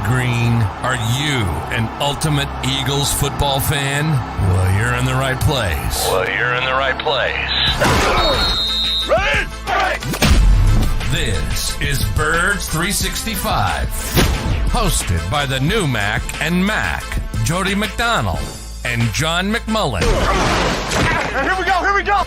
green. Are you an ultimate Eagles football fan? Well, you're in the right place. This is Birds 365, hosted by the new Mac and Mac, Jody McDonald and John McMullen. Here we go!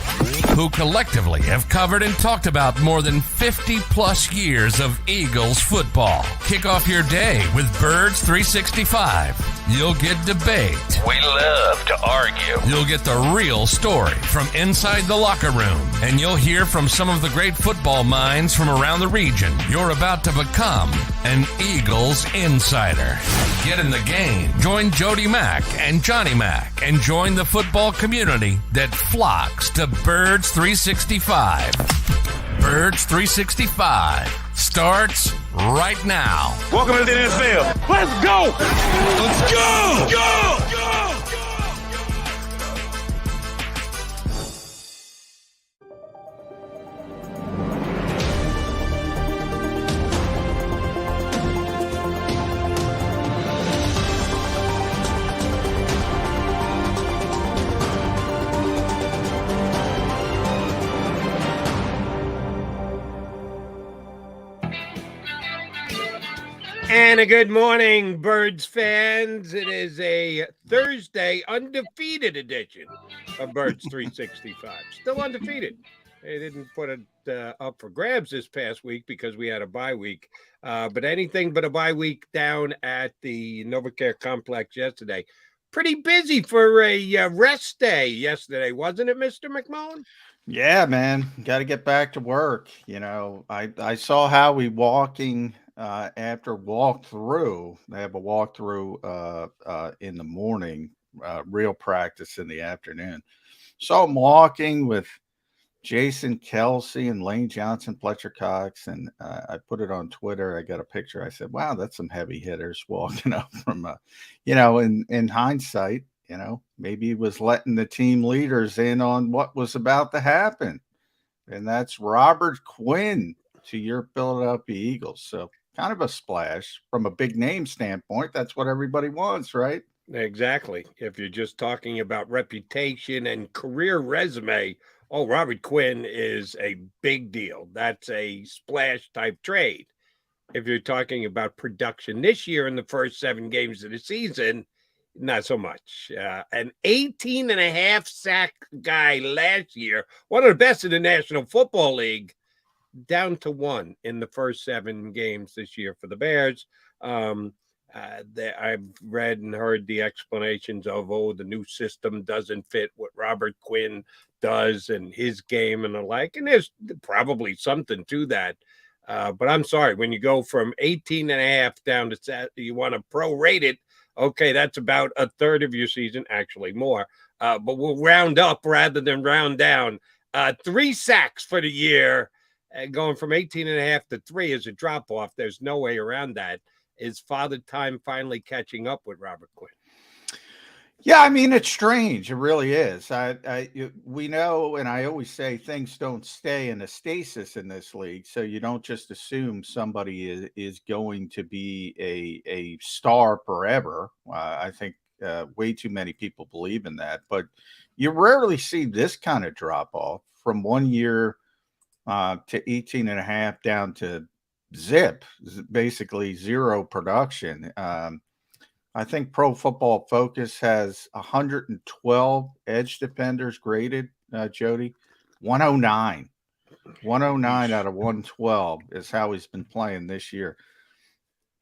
Who collectively have covered and talked about more than 50 plus years of Eagles football. Kick off your day with Birds 365. You'll get debate. We love to argue. You'll get the real story from inside the locker room. And you'll hear from some of the great football minds from around the region. You're about to become an Eagles insider. Get in the game. Join Jody Mack and Johnny Mack and join the football community that flocks to Birds 365. Birds 365 starts right now. Welcome to the NFL. Let's go! Let's go! Go! And a good morning, Birds fans. It is a Thursday undefeated edition of Birds 365. Still undefeated. They didn't put it up for grabs this past week because we had a bye week. But anything but a bye week down at the NovaCare complex yesterday. Pretty busy for a rest day yesterday, wasn't it, Mr. McMullen? Yeah, man. Got to get back to work. You know, I saw Howie walking after walkthrough. They have a walkthrough in the morning, real practice in the afternoon. Saw him walking with Jason Kelsey and Lane Johnson, Fletcher Cox, and I put it on Twitter. I got a picture. I said, wow, that's some heavy hitters walking up from, in hindsight, maybe he was letting the team leaders in on what was about to happen. And that's Robert Quinn to your Philadelphia Eagles. So kind of a splash from a big name standpoint. That's what everybody wants, right? Exactly. If you're just talking about reputation and career resume, Robert Quinn is a big deal. That's a splash type trade. If you're talking about production this year in the first 7 games of the season, not so much. An 18 and a half sack guy last year, one of the best in the National Football League, down to 1 in the first 7 games this year for the Bears. I've read and heard the explanations of, the new system doesn't fit what Robert Quinn does and his game and the like. And there's probably something to that. But I'm sorry, when you go from 18 and a half down to you want to prorate it. Okay, that's about a third of your season, actually more. But we'll round up rather than round down. 3 sacks for the year. Going from 18 and a half to 3 is a drop off. There's no way around that. Is Father Time finally catching up with Robert Quinn? Yeah, I mean, it's strange. It really is. We know, and I always say things don't stay in a stasis in this league. So you don't just assume somebody is going to be a star forever. I think way too many people believe in that. But you rarely see this kind of drop off from 1 year to 18 and a half down to zip, basically zero production. I think Pro Football Focus has 112 edge defenders graded, Jody. 109. 109 out of 112 is how he's been playing this year.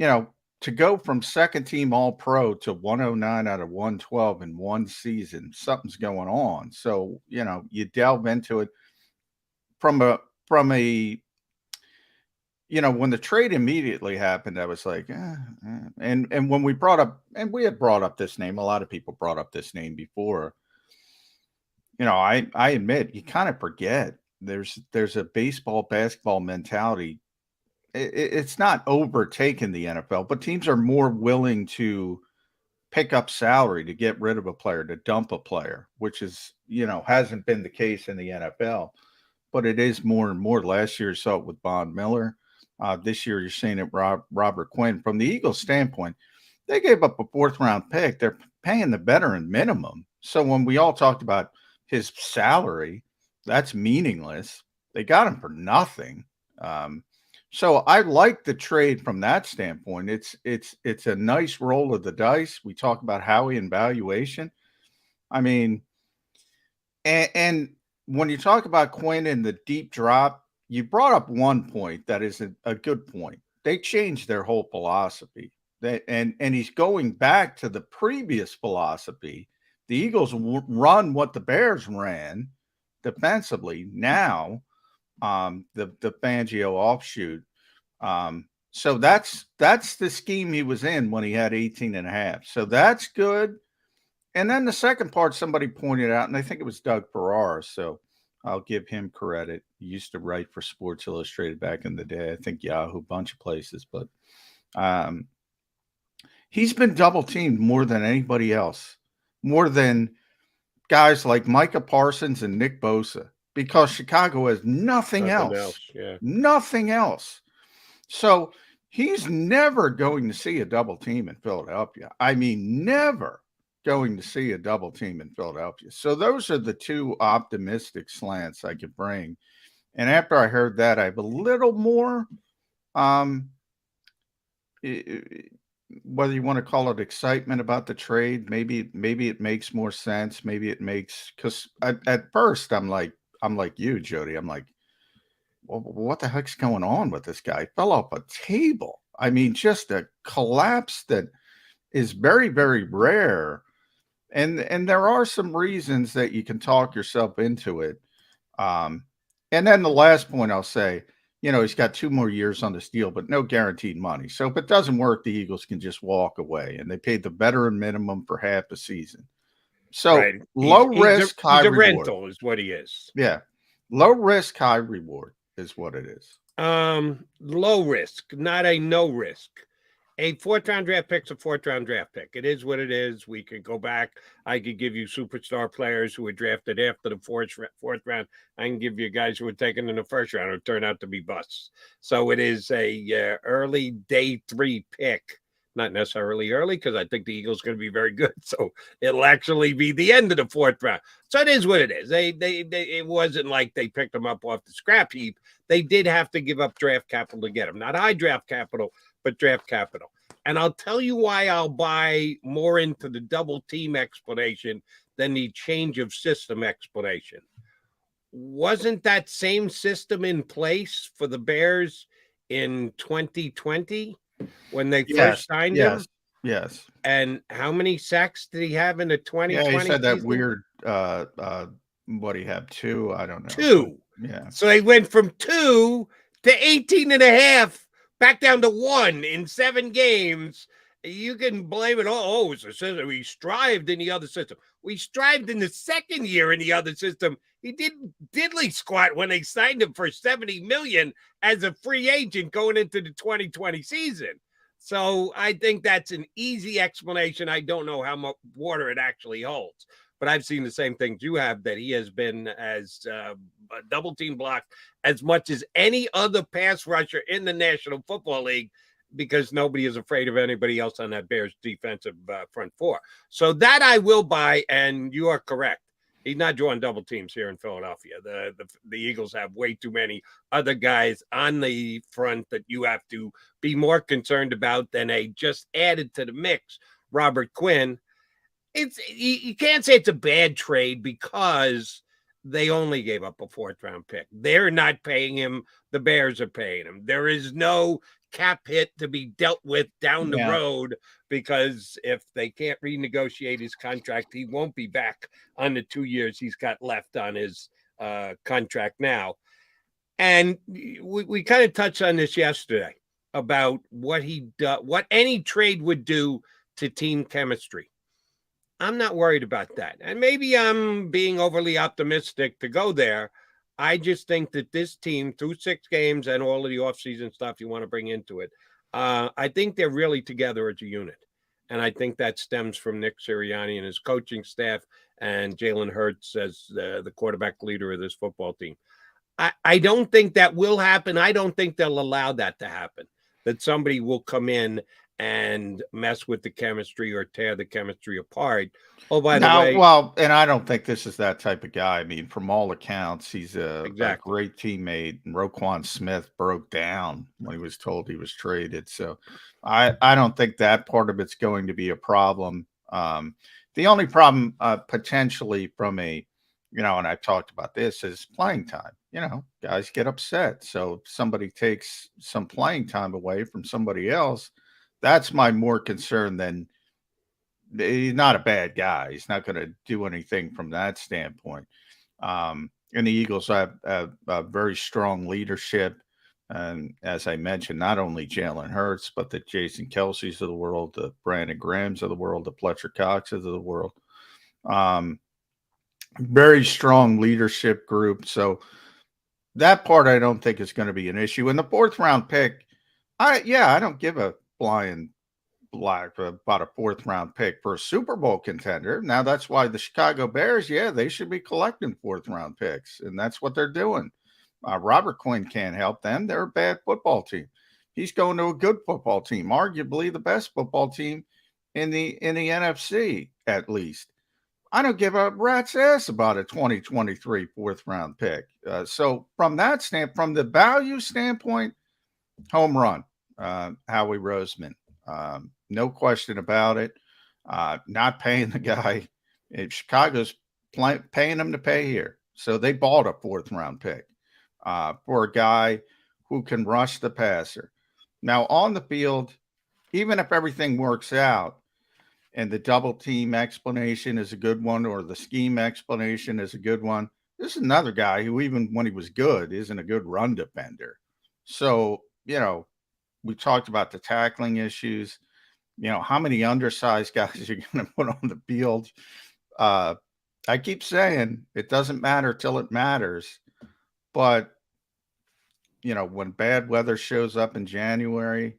To go from second team all pro to 109 out of 112 in one season, something's going on. So, you delve into it from a when the trade immediately happened, I was like, and when we had brought up this name, a lot of people brought up this name before. I admit you kind of forget there's a basketball mentality. It's not overtaken the NFL, but teams are more willing to pick up salary to get rid of a player, to dump a player, which is, hasn't been the case in the NFL, but it is more and more. Last year, saw it with Von Miller. This year, you're seeing it, Robert Quinn. From the Eagles' standpoint, they gave up a 4th-round pick. They're paying the veteran minimum. So when we all talked about his salary, that's meaningless. They got him for nothing. So I like the trade from that standpoint. It's a nice roll of the dice. We talk about Howie and valuation. I mean, and when you talk about Quinn and the deep drop, you brought up one point that is a good point. They changed their whole philosophy. And he's going back to the previous philosophy. The Eagles run what the Bears ran defensively. Now, the Fangio offshoot. So that's the scheme he was in when he had 18.5. So that's good. And then the second part, somebody pointed out, and I think it was Doug Farrar. So I'll give him credit. He used to write for Sports Illustrated back in the day. I think Yahoo, a bunch of places, but he's been double teamed more than anybody else, more than guys like Micah Parsons and Nick Bosa, because Chicago has nothing else. Yeah. Nothing else. So he's never going to see a double team in Philadelphia. I mean, never going to see a double team in Philadelphia. So those are the two optimistic slants I could bring. And after I heard that, I have a little more, whether you want to call it excitement about the trade, maybe it makes more sense. Maybe it makes, because at first I'm like you, Jody. I'm like, well, what the heck's going on with this guy? He fell off a table. I mean, just a collapse that is very, very rare. And there are some reasons that you can talk yourself into it. And then the last point I'll say, he's got 2 more years on this deal, but no guaranteed money. So if it doesn't work, the Eagles can just walk away. And they paid the veteran minimum for half the season. So right. Low risk, high reward. He's a rental is what he is. Yeah. Low risk, high reward is what it is. Low risk, not a no risk. A 4th-round draft pick's a 4th-round draft pick. It is what it is. We could go back. I could give you superstar players who were drafted after the 4th round. I can give you guys who were taken in the 1st round who turned out to be busts. So it is a early day 3 pick. Not necessarily early, because I think the Eagles are going to be very good. So it'll actually be the end of the 4th round. So it is what it is. It wasn't like they picked them up off the scrap heap. They did have to give up draft capital to get them. Not high draft capital, but draft capital. And I'll tell you why I'll buy more into the double team explanation than the change of system explanation. Wasn't that same system in place for the Bears in 2020 when they first signed him? Yes. And how many sacks did he have in the 2020 Yeah, he said that season? weird, what he have, 2? I don't know. 2. Yeah. So they went from 2 to 18.5. Back down to 1 in 7 games. You can blame it all. Oh, it's a system. We strived in the other system. We strived in the 2nd year in the other system. He did diddly squat when they signed him for $70 million as a free agent going into the 2020 season. So I think that's an easy explanation. I don't know how much water it actually holds. But I've seen the same things you have, that he has been as a double team block as much as any other pass rusher in the National Football League, because nobody is afraid of anybody else on that Bears defensive front 4. So that I will buy, and you are correct. He's not drawing double teams here in Philadelphia. The Eagles have way too many other guys on the front that you have to be more concerned about than a just added to the mix Robert Quinn. You can't say it's a bad trade because they only gave up a 4th-round pick. They're not paying him. The Bears are paying him. There is no cap hit to be dealt with down the road, because if they can't renegotiate his contract, he won't be back on the 2 years he's got left on his contract now. And we kind of touched on this yesterday about what what any trade would do to team chemistry. I'm not worried about that. And maybe I'm being overly optimistic to go there. I just think that this team, through 6 games and all of the offseason stuff you want to bring into it, I think they're really together as a unit. And I think that stems from Nick Sirianni and his coaching staff and Jalen Hurts as the quarterback leader of this football team. I don't think that will happen. I don't think they'll allow that to happen, that somebody will come in and mess with the chemistry or tear the chemistry apart. Oh, by the way, Well, and I don't think this is that type of guy. I mean, from all accounts, he's a exactly. great teammate. And Roquan Smith broke down when he was told he was traded. So I don't think that part of it's going to be a problem. The only problem potentially from a, and I've talked about this, is playing time. Guys get upset. So if somebody takes some playing time away from somebody else, that's my more concern than he's not a bad guy. He's not going to do anything from that standpoint. And the Eagles have a very strong leadership. And as I mentioned, not only Jalen Hurts, but the Jason Kelsey's of the world, the Brandon Grahams of the world, the Fletcher Coxes of the world. Very strong leadership group. So that part I don't think is going to be an issue. And the 4th round pick, I don't give a flying black about a 4th round pick for a Super Bowl contender. Now that's why the Chicago Bears, they should be collecting 4th round picks, and that's what they're doing. Robert Quinn can't help them. They're a bad football team. He's going to a good football team, arguably the best football team in the NFC, at least. I don't give a rat's ass about a 2023 4th round pick. So from that standpoint, from the value standpoint, home run, Howie Roseman. No question about it. Not paying the guy. Chicago's paying him to pay here. So they bought a 4th round pick for a guy who can rush the passer. Now, on the field, even if everything works out and the double team explanation is a good one, or the scheme explanation is a good one, this is another guy who, even when he was good, isn't a good run defender. So, we talked about the tackling issues. How many undersized guys you're going to put on the field? I keep saying it doesn't matter till it matters. But, when bad weather shows up in January,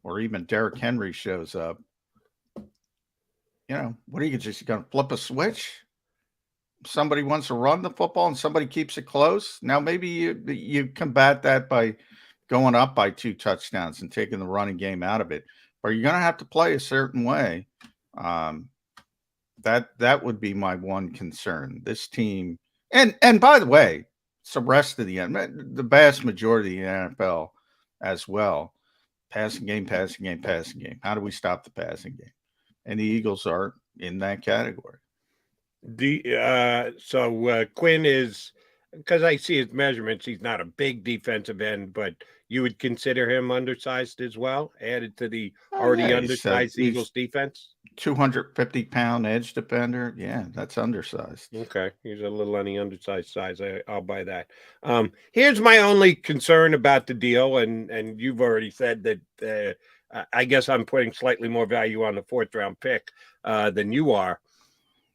or even Derrick Henry shows up, what are you just going to flip a switch? Somebody wants to run the football and somebody keeps it close. Now, maybe you combat that by going up by 2 touchdowns and taking the running game out of it. But you're going to have to play a certain way. That would be my one concern. This team, and by the way, it's the rest of the vast majority of the NFL as well. Passing game. How do we stop the passing game? And the Eagles are in that category. So Quinn is, because I see his measurements, he's not a big defensive end, but you would consider him undersized as well, added to the already undersized Eagles defense? 250-pound edge defender. Yeah, that's undersized. Okay. He's a little on the undersized size. I'll buy that. Here's my only concern about the deal, and you've already said that I guess I'm putting slightly more value on the 4th round pick than you are.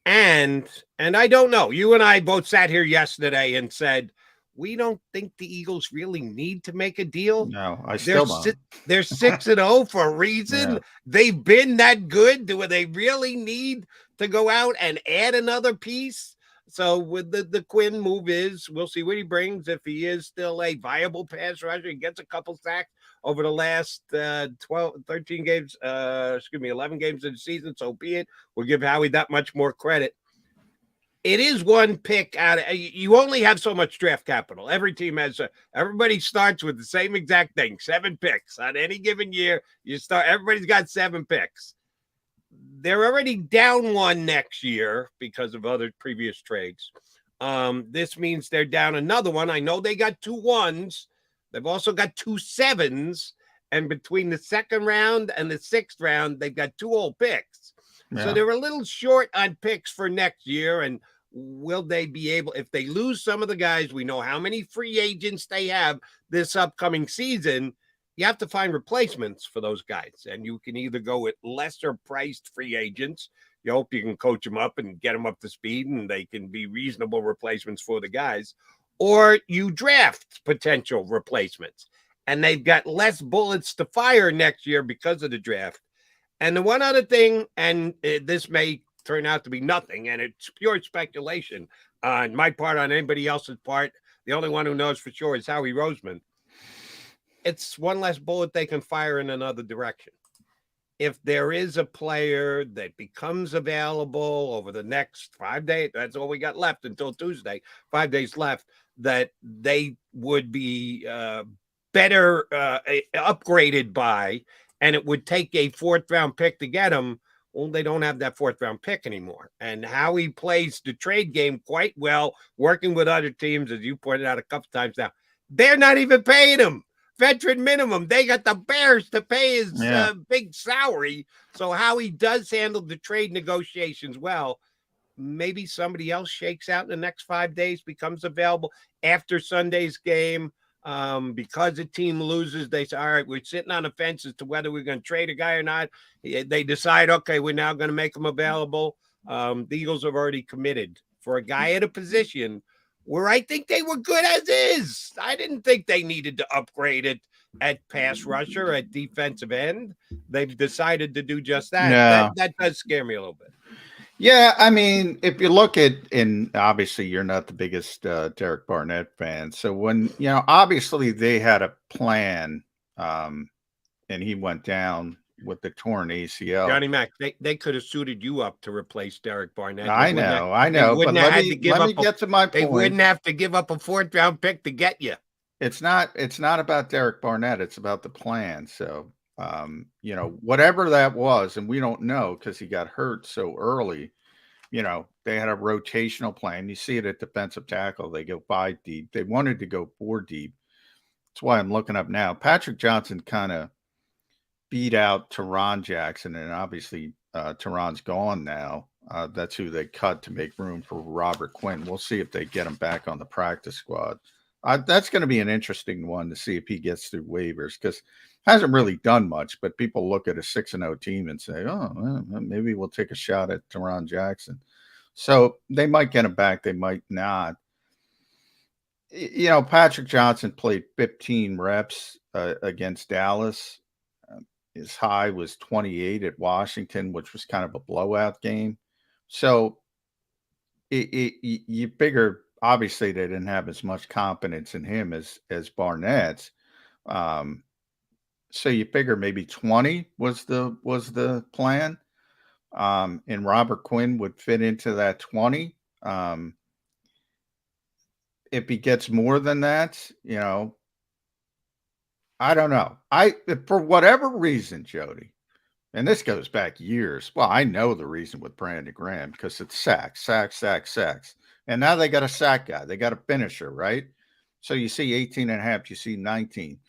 And I don't know. You and I both sat here yesterday and said, we don't think the Eagles really need to make a deal. No, I still don't. They're 6-0 for a reason. Yeah. They've been that good. Do they really need to go out and add another piece? So with the Quinn move we'll see what he brings. If he is still a viable pass rusher, he gets a couple sacks over the last 11 games of the season. So be it. We'll give Howie that much more credit. It is one pick out of, you only have so much draft capital. Every team has everybody starts with the same exact thing, 7 picks on any given year. Everybody's got 7 picks. They're already down 1 next year because of other previous trades. This means they're down another one. I know they got 2 1s. They've also got 2 7s. And between the 2nd round and the 6th round, they've got 2 old picks. Yeah. So they're a little short on picks for next year. And will they be able, if they lose some of the guys, we know how many free agents they have this upcoming season. You have to find replacements for those guys. And you can either go with lesser priced free agents. You hope you can coach them up and get them up to speed and they can be reasonable replacements for the guys. Or you draft potential replacements. And they've got less bullets to fire next year because of the draft. And the one other thing, and this may turn out to be nothing, and it's pure speculation on my part, on anybody else's part, The only one who knows for sure is Howie Roseman. It's one less bullet they can fire in another direction. If there is a player that becomes available over the next 5 days, that's all we got left until Tuesday, 5 days left, that they would be better upgraded by, and it would take a 4th-round pick to get him. Well, they don't have that 4th-round pick anymore. And Howie plays the trade game quite well, working with other teams, as you pointed out a couple times now. They're not even paying him veteran minimum. They got the Bears to pay his big salary. So Howie does handle the trade negotiations well. Maybe somebody else shakes out in the next 5 days, becomes available after Sunday's game. Because the team loses, they say, all right, we're sitting on the fence as to whether we're going to trade a guy or not. They decide, okay, we're now going to make him available. The Eagles have already committed for a guy at a position where I think they were good as is. I didn't think they needed to upgrade it at pass rusher, at defensive end. They've decided to do just that. Yeah. That does scare me a little bit. Yeah, I mean, if you look at, and obviously you're not the biggest Derek Barnett fan, so when, obviously they had a plan, and he went down with the torn ACL. Johnny Mac, they could have suited you up to replace Derek Barnett. I know, but let me get to my point. They wouldn't have to give up a 4th-round pick to get you. It's not about Derek Barnett. It's about the plan. So, whatever that was, and we don't know because he got hurt so early, they had a rotational plan. You see it at defensive tackle. They go 5 deep. They wanted to go 4 deep. That's why I'm looking up now. Patrick Johnson kind of beat out Teron Jackson, and obviously Teron's gone now. That's who they cut to make room for Robert Quinn. We'll see if they get him back on the practice squad. That's going to be an interesting one to see if he gets through waivers, because hasn't really done much, but people look at a 6-0 team and say, oh, well, maybe we'll take a shot at Teron Jackson. So they might get him back. They might not. Patrick Johnson played 15 reps against Dallas. His high was 28 at Washington, which was kind of a blowout game. So you figure, obviously, they didn't have as much confidence in him as Barnett's. So you figure maybe 20 was the plan. And Robert Quinn would fit into that 20. If he gets more than that, I don't know. For whatever reason, Jody, and this goes back years. Well, I know the reason with Brandon Graham, because it's sacks. And now they got a sack guy. They got a finisher, right? So you see 18.5, you see 19.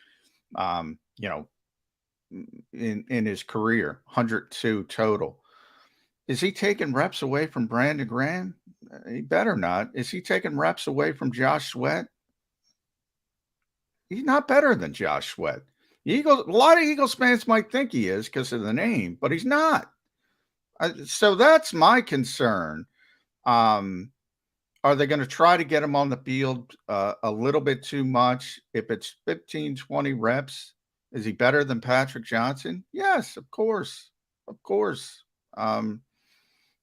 In his career, 102 total. Is he taking reps away from Brandon Graham? He better not. Is he taking reps away from Josh Sweat? He's not better than Josh Sweat. A lot of Eagles fans might think he is because of the name, but he's not. So that's my concern. Are they going to try to get him on the field a little bit too much? If it's 15, 20 reps, is he better than Patrick Johnson? Yes, of course.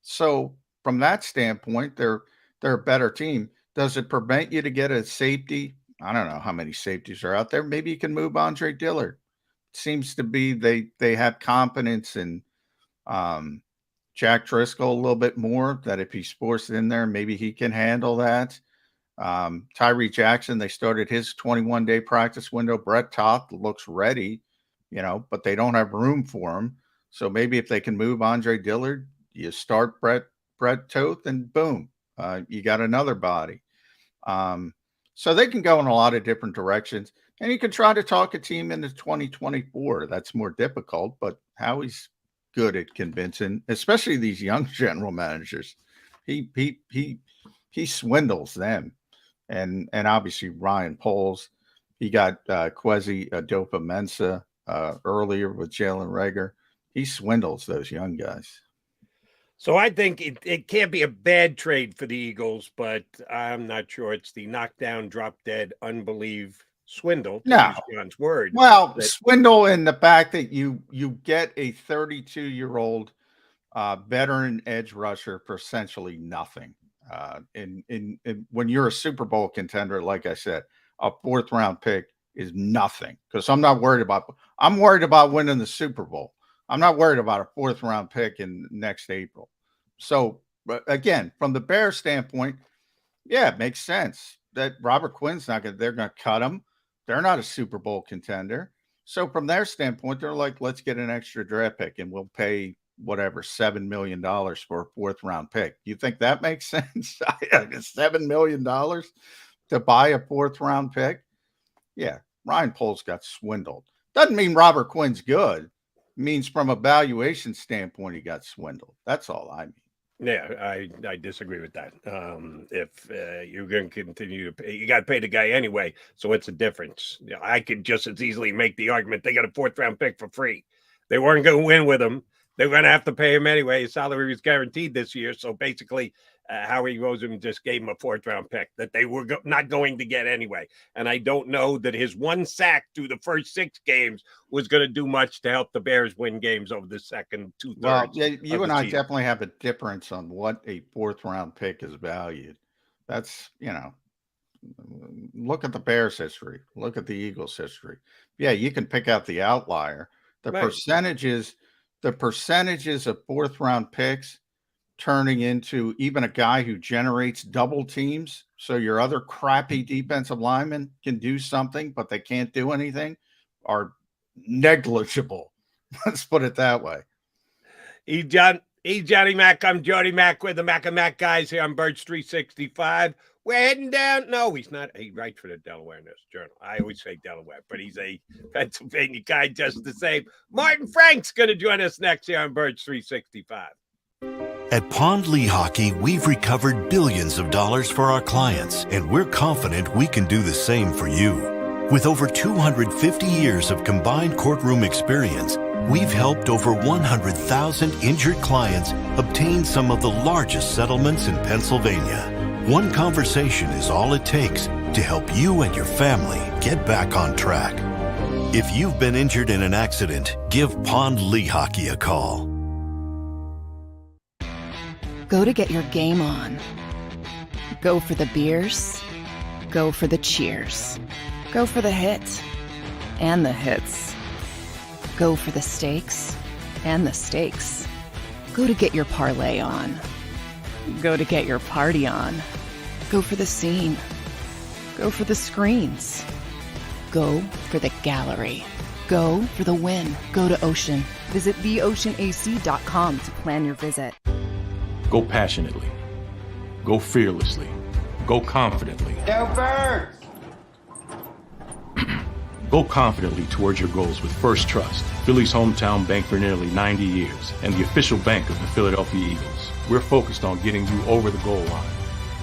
So from that standpoint, they're a better team. Does it prevent you to get a safety? I don't know how many safeties are out there. Maybe you can move Andre Dillard. Seems to be they have confidence in Jack Driscoll a little bit more, that if he's forced in there, maybe he can handle that. Tyree Jackson, they started his 21-day practice window. Brett Toth looks ready, but they don't have room for him. So maybe if they can move Andre Dillard, you start Brett Toth, and boom, you got another body. So they can go in a lot of different directions, and you can try to talk a team into 2024. That's more difficult, but Howie's good at convincing, especially these young general managers. He swindles them, and obviously Ryan Poles. He got Kwesi Adofo-Mensah earlier with Jalen Reagor. He swindles those young guys. So I think it can't be a bad trade for the Eagles, but I'm not sure it's the knockdown, drop dead, unbelieve swindle. No, John's word. Well, swindle in the fact that you get a 32-year-old veteran edge rusher for essentially nothing. And when you're a Super Bowl contender, like I said, a 4th round pick is nothing, because I'm worried about winning the Super Bowl. I'm not worried about a 4th round pick in next April. So again, from the Bears standpoint, yeah, it makes sense that Robert Quinn's they're going to cut him. They're not a Super Bowl contender. So from their standpoint, they're like, let's get an extra draft pick and we'll pay whatever, $7 million for a 4th round pick. You think that makes sense? $7 million to buy a 4th round pick? Yeah, Ryan Poles got swindled. Doesn't mean Robert Quinn's good. It means from a valuation standpoint, he got swindled. That's all I mean. Yeah, I disagree with that. If you're going to continue to pay, you got to pay the guy anyway. So what's the difference? You know, I could just as easily make the argument they got a 4th round pick for free. They weren't going to win with him. They're going to have to pay him anyway. His salary was guaranteed this year. So basically, Howie Roseman just gave him a 4th round pick that they were not going to get anyway. And I don't know that his 1 sack through the first 6 games was going to do much to help the Bears win games over the second 2/3. Well, yeah, you and I definitely have a difference on what a 4th round pick is valued. That's, look at the Bears history. Look at the Eagles history. Yeah, you can pick out the outlier. The percentages of 4th round picks turning into even a guy who generates double teams, so your other crappy defensive linemen can do something, but they can't do anything, are negligible. Let's put it that way. He's Johnny Mac. I'm Jody Mac with the Mac and Mac guys here on Birds 365. We're heading down. No, he's not. He writes for the Delaware News Journal. I always say Delaware, but he's a Pennsylvania guy just the same. Martin Frank's going to join us next here on Birds 365. At Pond Lehocky, we've recovered billions of dollars for our clients, and we're confident we can do the same for you. With over 250 years of combined courtroom experience, we've helped over 100,000 injured clients obtain some of the largest settlements in Pennsylvania. One conversation is all it takes to help you and your family get back on track. If you've been injured in an accident, give Pond Lehocky a call. Go to get your game on. Go for the beers. Go for the cheers. Go for the hit and the hits. Go for the stakes and the stakes. Go to get your parlay on. Go to get your party on. Go for the scene. Go for the screens. Go for the gallery. Go for the win. Go to Ocean. Visit theoceanac.com to plan your visit. Go passionately. Go fearlessly. Go confidently. Go Birds! Go confidently towards your goals with First Trust, Philly's hometown bank for nearly 90 years, and the official bank of the Philadelphia Eagles. We're focused on getting you over the goal line.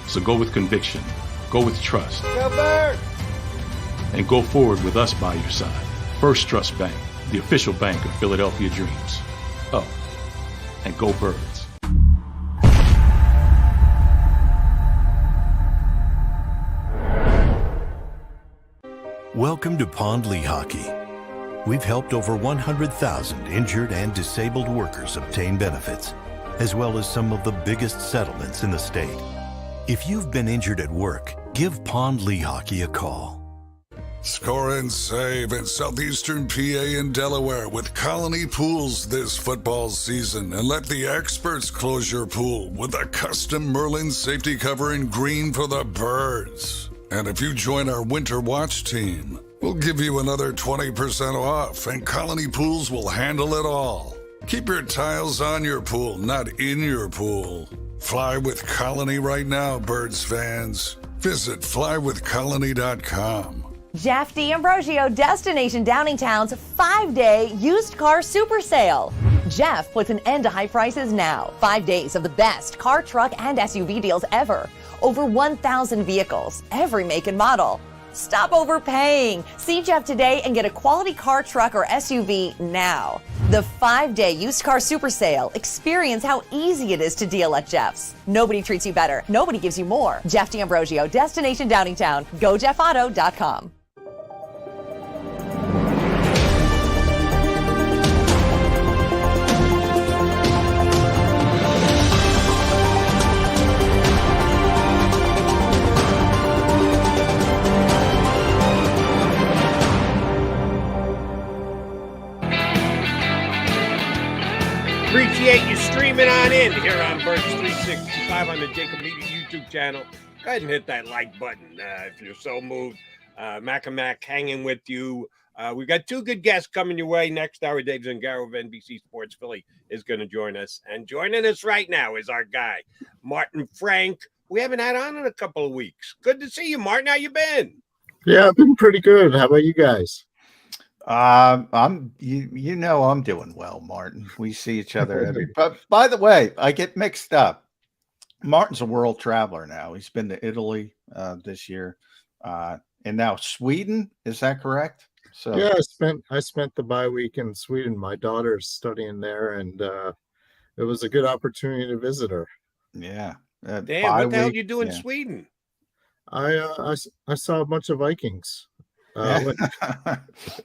So go with conviction. Go with trust. Go Birds! And go forward with us by your side. First Trust Bank, the official bank of Philadelphia dreams. Oh, and go Birds. Welcome to Pond Lehocky. We've helped over 100,000 injured and disabled workers obtain benefits, as well as some of the biggest settlements in the state. If you've been injured at work, give Pond Lehocky a call. Score and save in southeastern PA and Delaware with Colony Pools this football season, and let the experts close your pool with a custom Merlin safety cover in green for the birds. And if you join our Winter Watch team, we'll give you another 20% off, and Colony Pools will handle it all. Keep your tiles on your pool, not in your pool. Fly with Colony right now, Birds fans. Visit flywithcolony.com. Jeff D'Ambrosio, Destination Downingtown's 5-day used car super sale. Jeff puts an end to high prices now. 5 days of the best car, truck, and SUV deals ever. Over 1,000 vehicles, every make and model. Stop overpaying. See Jeff today and get a quality car, truck, or SUV now. The 5-day used car super sale. Experience how easy it is to deal at Jeff's. Nobody treats you better. Nobody gives you more. Jeff D'Ambrosio, Destination Downingtown. GoJeffAuto.com. Appreciate you streaming on in here on Birds 365 on the JAKIB YouTube channel. Go ahead and hit that like button if you're so moved. Mac and Mac hanging with you. We've got two good guests coming your way next hour. Dave Zangaro of NBC Sports Philly is going to join us. And joining us right now is our guy, Martin Frank. We haven't had on in a couple of weeks. Good to see you, Martin. How you been? Yeah, I've been pretty good. How about you guys? I'm doing well, Martin. We see each other but by the way, I get mixed up. Martin's a world traveler now. He's been to Italy this year, and now Sweden. Is that correct? So yeah, I spent the bye week in Sweden. My daughter's studying there, and it was a good opportunity to visit her. Yeah. Damn, what the hell did you do in Sweden? I saw a bunch of Vikings.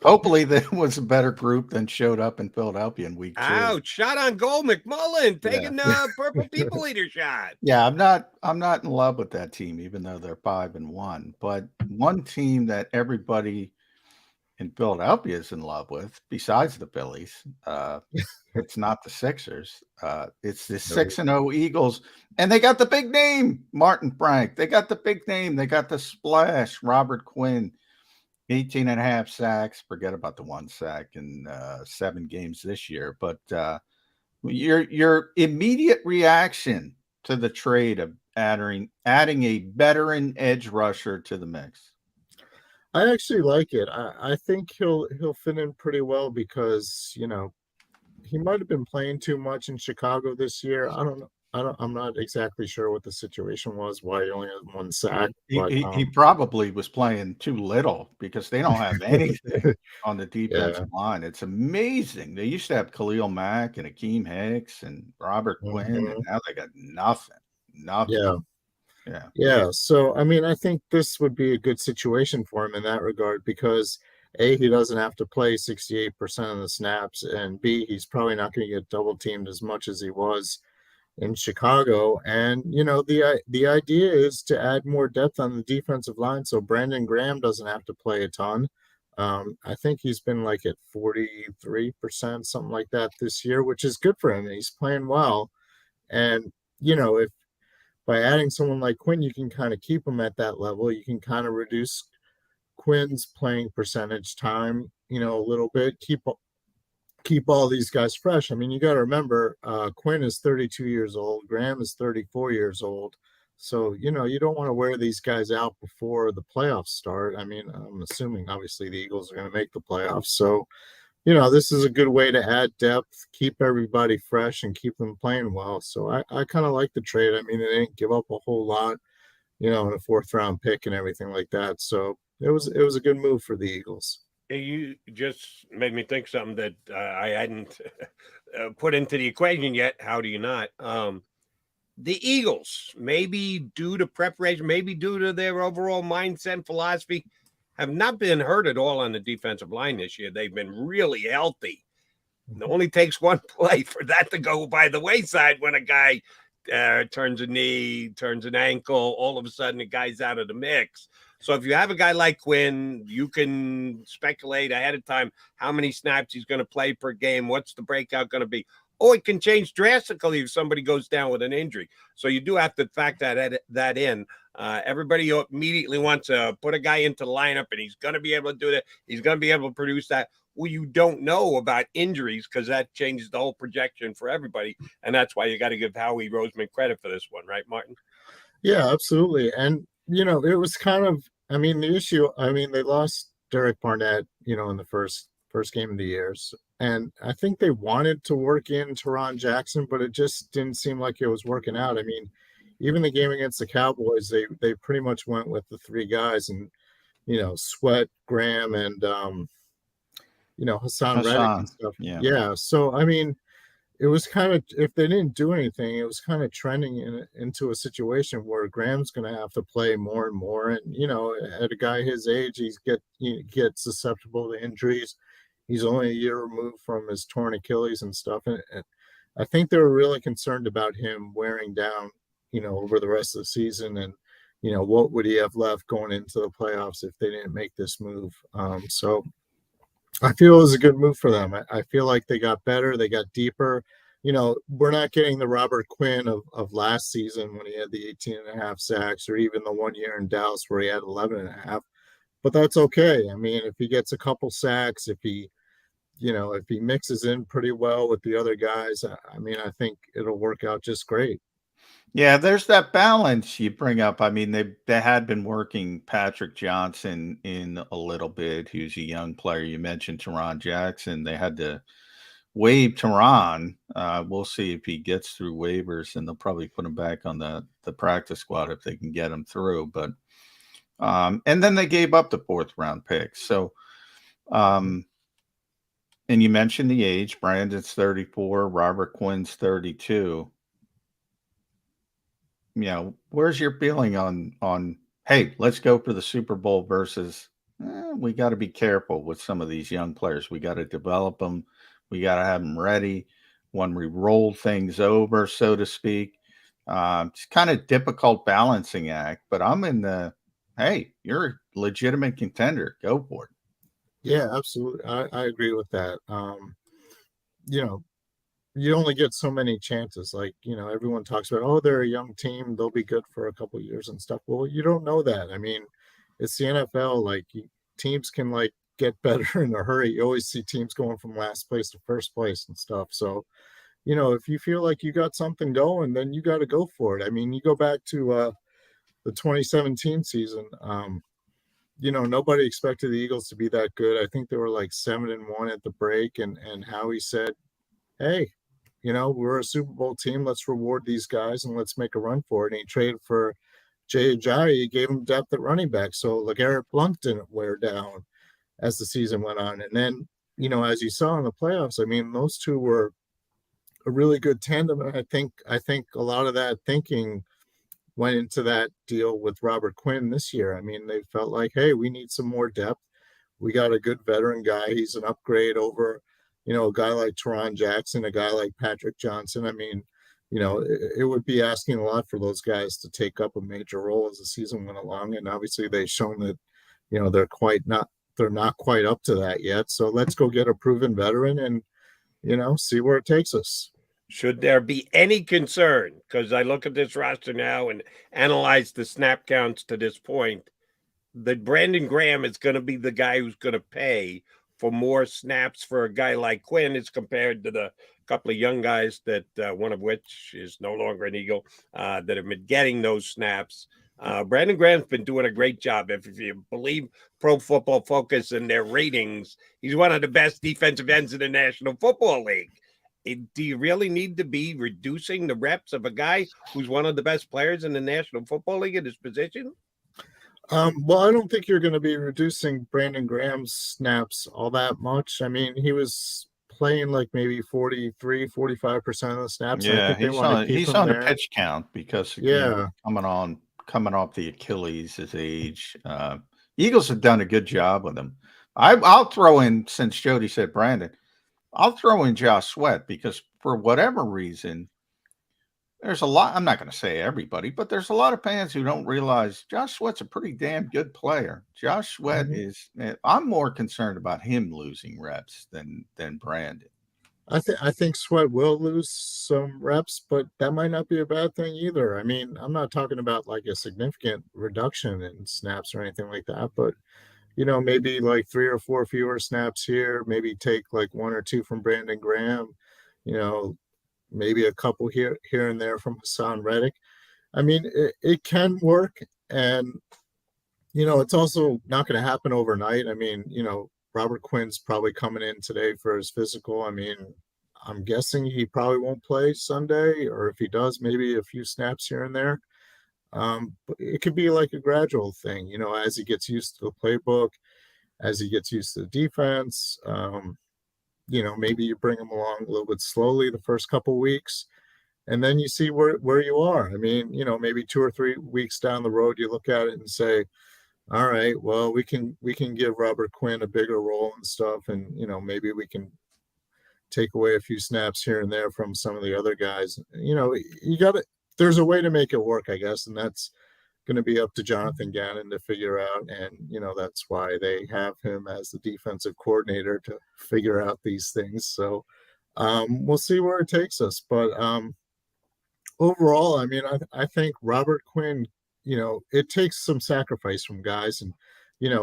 Hopefully there was a better group than showed up in Philadelphia in week 2. Ouch! Shot on goal, McMullen taking purple people eater shot. Yeah, I'm not in love with that team, even though they're 5-1. But one team that everybody in Philadelphia is in love with, besides the Phillies, it's not the Sixers. It's the 6-0 Eagles, and they got the big name, Martin Frank. They got the big name. They got the splash, Robert Quinn. 18.5 sacks. Forget about the 1 sack in 7 games this year. But your immediate reaction to the trade of adding a veteran edge rusher to the mix? I actually like it. I think he'll fit in pretty well because he might have been playing too much in Chicago this year. I don't know. I'm not exactly sure what the situation was, why he only had 1 sack. He probably was playing too little because they don't have anything on the defensive line. It's amazing. They used to have Khalil Mack and Akeem Hicks and Robert Quinn, and now they got nothing. Yeah. So, I think this would be a good situation for him in that regard because A, he doesn't have to play 68% of the snaps, and B, he's probably not going to get double teamed as much as he was in Chicago. And the idea is to add more depth on the defensive line so Brandon Graham doesn't have to play a ton. I think he's been like at 43%, something like that this year, which is good for him. He's playing well. And if by adding someone like Quinn, you can kind of keep him at that level. You can kind of reduce Quinn's playing percentage time a little bit, keep all these guys fresh. You got to remember, Quinn is 32 years old. Graham is 34 years old. So, you don't want to wear these guys out before the playoffs start. I'm assuming, obviously, the Eagles are going to make the playoffs. So, this is a good way to add depth, keep everybody fresh, and keep them playing well. So I kind of like the trade. They didn't give up a whole lot, in a 4th-round pick and everything like that. So it was a good move for the Eagles. You just made me think something that I hadn't put into the equation yet. How do you not? The Eagles, maybe due to preparation, maybe due to their overall mindset and philosophy, have not been hurt at all on the defensive line this year. They've been really healthy. It only takes one play for that to go by the wayside when a guy turns a knee, turns an ankle. All of a sudden, the guy's out of the mix. So if you have a guy like Quinn, you can speculate ahead of time how many snaps he's going to play per game. What's the breakout going to be? Oh, it can change drastically if somebody goes down with an injury. So you do have to factor that in. Everybody immediately wants to put a guy into the lineup, and he's going to be able to do that. He's going to be able to produce that. Well, you don't know about injuries because that changes the whole projection for everybody. And that's why you got to give Howie Roseman credit for this one, right, Martin? Yeah, absolutely. And it was kind of, the issue, they lost Derek Barnett, in the first game of the year. And I think they wanted to work in Teron Jackson, but it just didn't seem like it was working out. Even the game against the Cowboys, they pretty much went with the 3 guys and, Sweat, Graham, and, Hassan Reddick and stuff. Yeah. So, it was kind of, if they didn't do anything, it was kind of trending into a situation where Graham's going to have to play more and more. And, at a guy his age, he gets susceptible to injuries. He's only a year removed from his torn Achilles and stuff. And I think they were really concerned about him wearing down, over the rest of the season. And, what would he have left going into the playoffs if they didn't make this move? So I feel it was a good move for them. I feel like they got better. They got deeper. we're not getting the Robert Quinn of last season when he had the 18.5 sacks, or even the 1 year in Dallas where he had 11.5. But that's okay. I mean, if he gets a couple sacks, if he mixes in pretty well with the other guys, I mean, I think it'll work out just great. Yeah, there's that balance you bring up. I mean, they had been working Patrick Johnson in a little bit, who's a young player. You mentioned Teron Jackson. They had to waive Teron. We'll see if he gets through waivers, and they'll probably put him back on the practice squad if they can get him through. But and then they gave up the 4th round pick. So and you mentioned the age. Brandon's 34, Robert Quinn's 32. Where's your feeling on hey, let's go for the Super Bowl versus we got to be careful with some of these young players. We got to develop them. We got to have them ready when we roll things over, so to speak. It's kind of difficult balancing act, but I'm in the, hey, you're a legitimate contender. Go for it. Yeah, absolutely. I agree with that. You only get so many chances. Like, everyone talks about, oh, they're a young team, they'll be good for a couple of years and stuff. Well, you don't know that. I mean, it's the NFL. Like, teams can get better in a hurry. You always see teams going from last place to first place and stuff. So, if you feel like you got something going, then you got to go for it. I mean, you go back to the 2017 season. Nobody expected the Eagles to be that good. I think they were 7-1 at the break, and Howie said, hey, we're a Super Bowl team. Let's reward these guys and let's make a run for it. And he traded for Jay Ajayi. He gave him depth at running back. So LeGarrette Blount didn't wear down as the season went on. And then, as you saw in the playoffs, I mean, those two were a really good tandem. And I think a lot of that thinking went into that deal with Robert Quinn this year. I mean, they felt like, hey, we need some more depth. We got a good veteran guy. He's an upgrade over, a guy like Teron Jackson, a guy like Patrick Johnson. I mean, it would be asking a lot for those guys to take up a major role as the season went along. And obviously they've shown that, they're not quite up to that yet. So let's go get a proven veteran and, see where it takes us. Should there be any concern, because I look at this roster now and analyze the snap counts to this point, that Brandon Graham is going to be the guy who's going to pay for more snaps for a guy like Quinn as compared to the couple of young guys that one of which is no longer an Eagle that have been getting those snaps. Brandon Graham's been doing a great job. If you believe Pro Football Focus and their ratings, he's one of the best defensive ends in the National Football League. Do you really need to be reducing the reps of a guy who's one of the best players in the National Football League at his position? Well, I don't think you're going to be reducing Brandon Graham's snaps all that much. I mean, he was playing maybe 43, 45% of the snaps. Yeah, he's on the pitch count because coming off the Achilles, his age. Eagles have done a good job with him. I'll throw in, since Jody said Brandon, I'll throw in Josh Sweat because for whatever reason, there's a lot. I'm not going to say everybody, but there's a lot of fans who don't realize Josh Sweat's a pretty damn good player. Josh Sweat is. I'm more concerned about him losing reps than Brandon. I think Sweat will lose some reps, but that might not be a bad thing either. I mean, I'm not talking about a significant reduction in snaps or anything like that, but maybe 3 or 4 fewer snaps here. Maybe take 1 or 2 from Brandon Graham. Maybe a couple here and there from Hassan Reddick. I mean, it can work, and it's also not going to happen overnight. I mean, Robert Quinn's probably coming in today for his physical. I mean, I'm guessing he probably won't play Sunday, or if he does, maybe a few snaps here and there. But it could be a gradual thing, as he gets used to the playbook, as he gets used to the defense. Maybe you bring him along a little bit slowly the first couple weeks, and then you see where you are. I mean, maybe 2 or 3 weeks down the road, you look at it and say, all right, well, we can give Robert Quinn a bigger role and stuff. And, maybe we can take away a few snaps here and there from some of the other guys. There's a way to make it work, I guess. And that's going to be up to Jonathan Gannon to figure out. And, that's why they have him as the defensive coordinator to figure out these things. So, We'll see where it takes us. But overall, I mean, I think Robert Quinn, it takes some sacrifice from guys. And,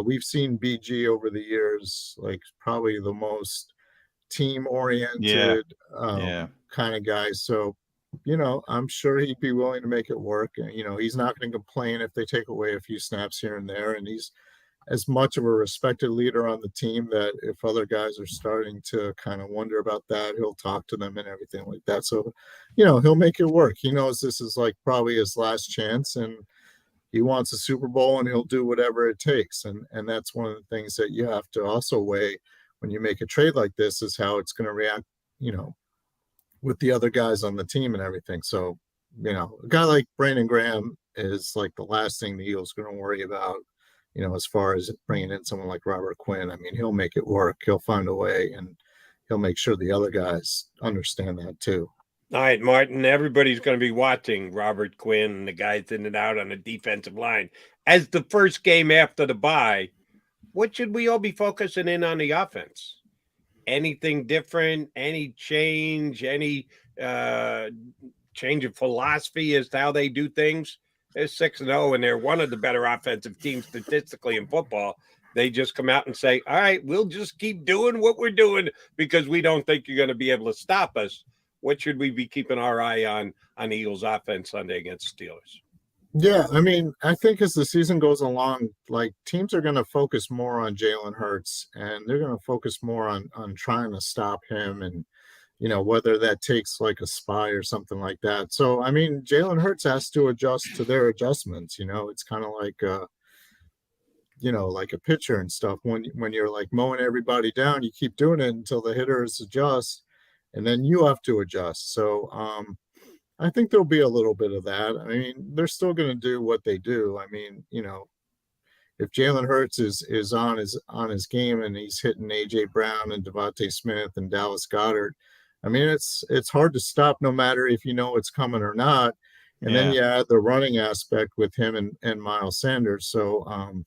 we've seen BG over the years, like probably the most team-oriented kind of guy. So, I'm sure he'd be willing to make it work. And, he's not going to complain if they take away a few snaps here and there. And he's as much of a respected leader on the team that if other guys are starting to kind of wonder about that, he'll talk to them and everything like that. So, he'll make it work. He knows this is like probably his last chance, and he wants a Super Bowl, and he'll do whatever it takes. And that's one of the things that you have to also weigh when you make a trade like this, is how it's going to react, with the other guys on the team and everything. So, a guy like Brandon Graham is like the last thing the Eagles are going to worry about, as far as bringing in someone like Robert Quinn. I mean, he'll make it work. He'll find a way, and he'll make sure the other guys understand that too. All right, Martin, everybody's going to be watching Robert Quinn and the guys in and out on the defensive line. As the first game after the bye, what should we all be focusing in on the offense? Anything different? Any change? Any change of philosophy as to how they do things? They're 6-0, and they're one of the better offensive teams statistically in football. They just come out and say, all right, we'll just keep doing what we're doing because we don't think you're going to be able to stop us. What should we be keeping our eye on Eagles offense Sunday against Steelers? Yeah, I mean, I think as the season goes along, like teams are going to focus more on Jalen Hurts, and they're going to focus more on trying to stop him, and whether that takes like a spy or something like that. So, I mean, Jalen Hurts has to adjust to their adjustments. It's kind of like like a pitcher and stuff. When you're like mowing everybody down, you keep doing it until the hitters adjust, and then you have to adjust. So, I think there'll be a little bit of that. I mean, they're still going to do what they do. I mean, if Jalen Hurts is on his game and he's hitting AJ Brown and Devontae Smith and Dallas Goedert, I mean, it's hard to stop no matter if it's coming or not. And then you add the running aspect with him and Miles Sanders. So,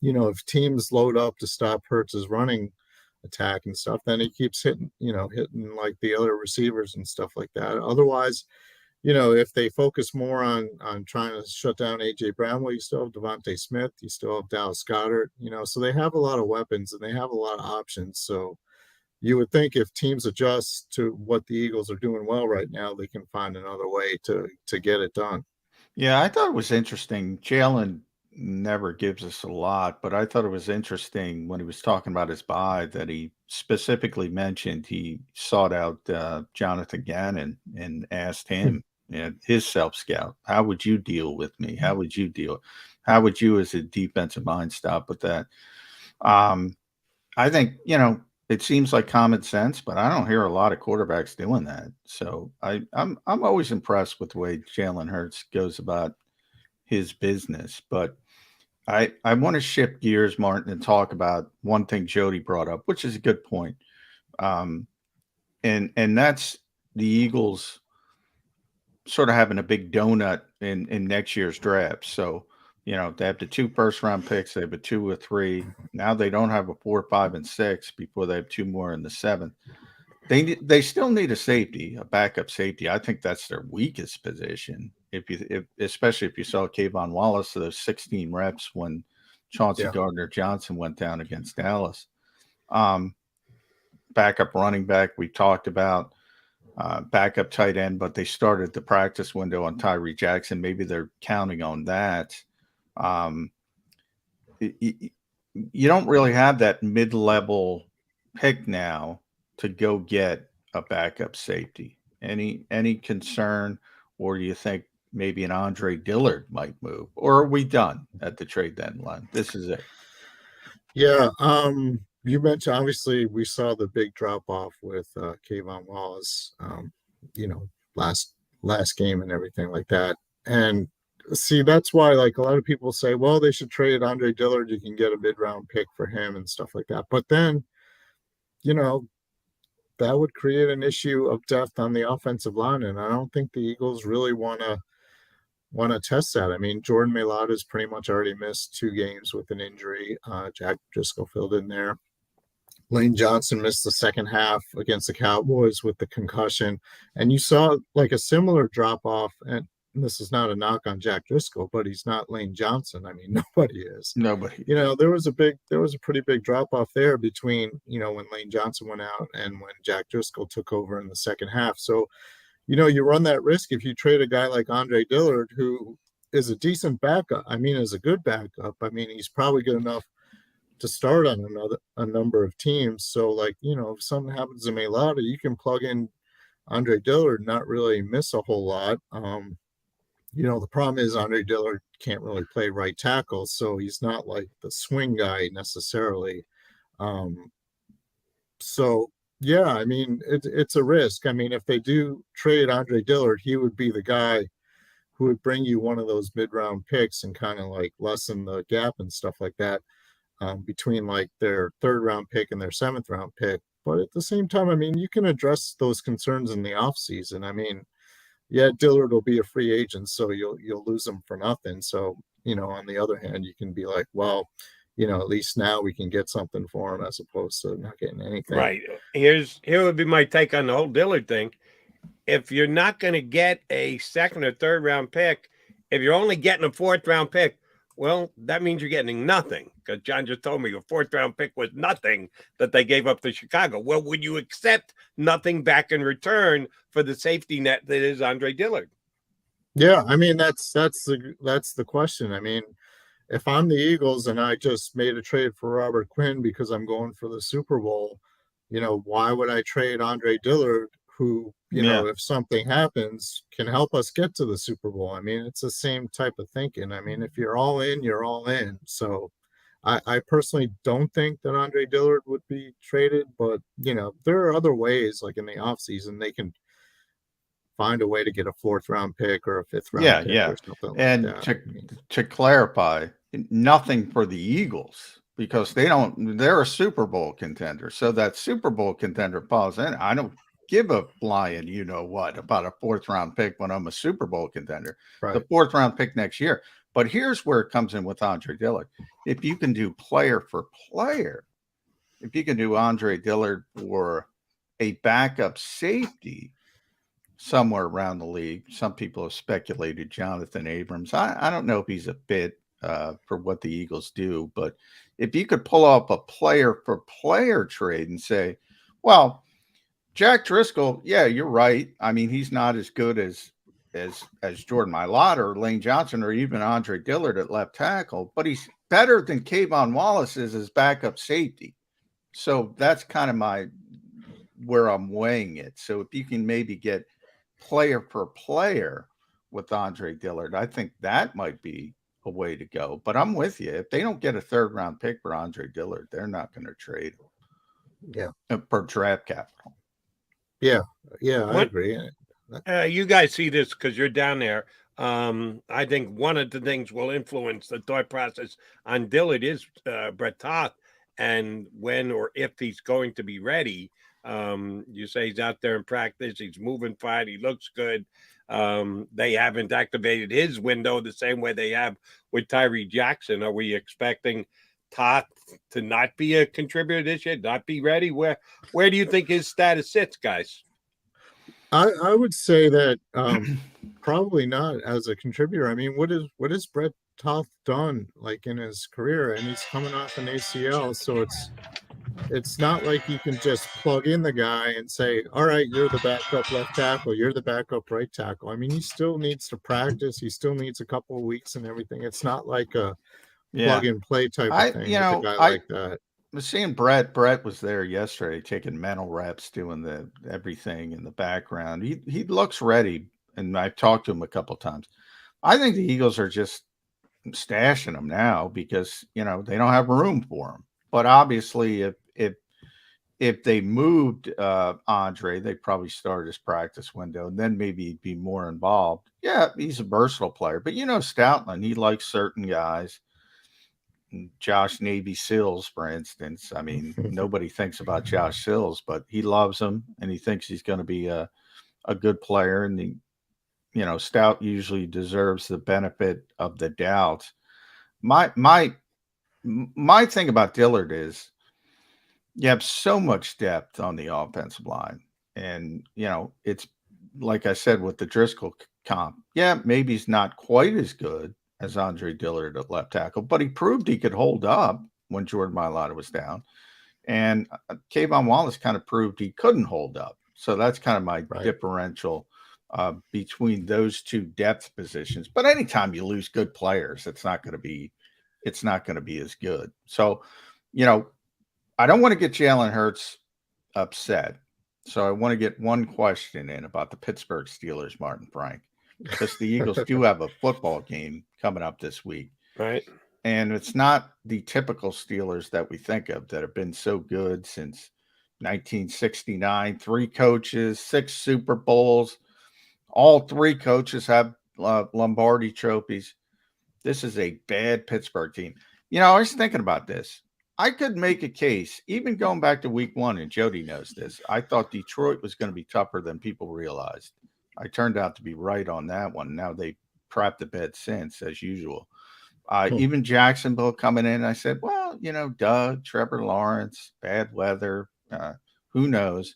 if teams load up to stop Hurts's running attack and stuff, then he keeps hitting like the other receivers and stuff like that. Otherwise, if they focus more on trying to shut down AJ Brown, well, you still have Devontae Smith, you still have Dallas Goedert, so they have a lot of weapons and they have a lot of options. So you would think if teams adjust to what the Eagles are doing well right now, they can find another way to get it done. Yeah, I thought it was interesting. Jalen never gives us a lot, but I thought it was interesting when he was talking about his bye that he specifically mentioned he sought out Jonathan Gannon and asked him, his self-scout, how would you deal with me? How would you as a defensive mind stop with that? I think, it seems like common sense, but I don't hear a lot of quarterbacks doing that. So I'm always impressed with the way Jalen Hurts goes about his business. But I want to shift gears, Martin, and talk about one thing Jody brought up, which is a good point. And that's the Eagles sort of having a big donut in next year's draft. So, they have the 2 first-round picks. They have a 2 or 3. Now they don't have a 4, 5, and 6 before they have 2 more in the 7th. They still need a safety, a backup safety. I think that's their weakest position. Especially if you saw Kayvon Wallace to those 16 reps when Chauncey Gardner-Johnson went down against Dallas. Backup running back we talked about, backup tight end, but they started the practice window on Tyree Jackson. Maybe they're counting on that. You don't really have that mid-level pick now to go get a backup safety. Any concern, or do you think maybe an Andre Dillard might move, or are we done at the trade deadline? This is it. Yeah. You mentioned, obviously we saw the big drop off with Kayvon Wallace, last game and everything like that. And see, that's why like a lot of people say, well, they should trade Andre Dillard. You can get a mid-round pick for him and stuff like that. But then, that would create an issue of depth on the offensive line. And I don't think the Eagles really want to test that. I mean, Jordan Mailata has pretty much already missed 2 games with an injury. Jack Driscoll filled in there. Lane Johnson missed the second half against the Cowboys with the concussion, and you saw like a similar drop off. And this is not a knock on Jack Driscoll, but he's not Lane Johnson. I mean, nobody is. Nobody. You know, there was a pretty big drop off there between, you know, when Lane Johnson went out and when Jack Driscoll took over in the second half. So, you know, you run that risk if you trade a guy like Andre Dillard, who is a decent backup. I mean, is a good backup. I mean, he's probably good enough to start on a number of teams. So, like, you know, if something happens to Mailata, you can plug in Andre Dillard and not really miss a whole lot. You know, the problem is Andre Dillard can't really play right tackle, so he's not like the swing guy necessarily. So yeah, I mean, it's a risk. I mean, if they do trade Andre Dillard, he would be the guy who would bring you one of those mid-round picks and kind of like lessen the gap and stuff like that between like their third-round pick and their seventh-round pick. But at the same time, I mean, you can address those concerns in the offseason. I mean, yeah, Dillard will be a free agent, so you'll lose him for nothing. So, you know, on the other hand, you can be like, well, you know, at least now we can get something for him as opposed to not getting anything. Right. Here would be my take on the whole Dillard thing. If you're not going to get a second or third round pick, if you're only getting a fourth round pick, well, that means you're getting nothing, because John just told me a fourth round pick was nothing that they gave up to Chicago. Well, would you accept nothing back in return for the safety net that is Andre Dillard? Yeah, I mean, that's the question. I mean, if I'm the Eagles and I just made a trade for Robert Quinn because I'm going for the Super Bowl, you know, why would I trade Andre Dillard, who, you know, if something happens, can help us get to the Super Bowl? I mean, it's the same type of thinking. I mean, if you're all in, you're all in. So I personally don't think that Andre Dillard would be traded, but, you know, there are other ways, like in the offseason, they can find a way to get a fourth round pick or a fifth round pick or something and like that. to clarify, nothing for the Eagles, because they're a Super Bowl contender. So that Super Bowl contender falls in. I don't give a flying, you know what, about a fourth round pick when I'm a Super Bowl contender. Right. The fourth round pick next year. But here's where it comes in with Andre Dillard. If you can do player for player, if you can do Andre Dillard for a backup safety somewhere around the league, some people have speculated Jonathan Abrams. I don't know if he's a fit for what the Eagles do, but if you could pull up a player for player trade and say, well, Jack Driscoll, yeah, you're right. I mean, he's not as good as Jordan Mailata or Lane Johnson or even Andre Dillard at left tackle, but he's better than Kayvon Wallace is as backup safety. So that's kind of where I'm weighing it. So if you can maybe get player per player with Andre Dillard, I think that might be a way to go. But I'm with you. If they don't get a third round pick for Andre Dillard, they're not going to trade him. Yeah. For draft capital. Yeah. I agree. You guys see this because you're down there. I think one of the things will influence the thought process on Dillard is Brett Toth, and when or if he's going to be ready. You say he's out there in practice, he's moving fine, he looks good. They haven't activated his window the same way they have with Tyree Jackson. Are we expecting Toth to not be a contributor this year, not be ready? Where do you think his status sits, guys? I would say that probably not as a contributor. I mean, what has Brett Toth done like in his career? And he's coming off an ACL, so it's not like you can just plug in the guy and say, all right, you're the backup left tackle, you're the backup right tackle. I mean, he still needs to practice. He still needs a couple of weeks and everything. It's not like a plug and play type of thing with a guy like that. I was seeing Brett was there yesterday taking mental reps, doing everything in the background. He looks ready, and I've talked to him a couple of times. I think the Eagles are just stashing him now because, you know, they don't have room for him. But obviously, if they moved Andre, they'd probably start his practice window, and then maybe he'd be more involved. Yeah, he's a versatile player. But, you know, Stoutland, he likes certain guys. Josh Navy Sills, for instance. I mean, nobody thinks about Josh Sills, but he loves him, and he thinks he's going to be a good player. And, Stout usually deserves the benefit of the doubt. My thing about Dillard is You have so much depth on the offensive line. And, it's like I said with the Driscoll comp. Yeah, maybe he's not quite as good as Andre Dillard at left tackle, but he proved he could hold up when Jordan Mailata was down. And Kayvon Wallace kind of proved he couldn't hold up. So that's kind of my differential between those two depth positions. But anytime you lose good players, it's not going to be as good. So, I don't want to get Jalen Hurts upset. So I want to get one question in about the Pittsburgh Steelers, Martin Frank, because the Eagles do have a football game coming up this week. Right. And it's not the typical Steelers that we think of that have been so good since 1969. 3 coaches, 6 Super Bowls. All 3 coaches have Lombardi trophies. This is a bad Pittsburgh team. I was thinking about this. I could make a case, even going back to week 1, and Jody knows this. I thought Detroit was going to be tougher than people realized. I turned out to be right on that one. Now they crapped the bed since, as usual. Even Jacksonville coming in, I said, well, Doug, Trevor Lawrence, bad weather, who knows?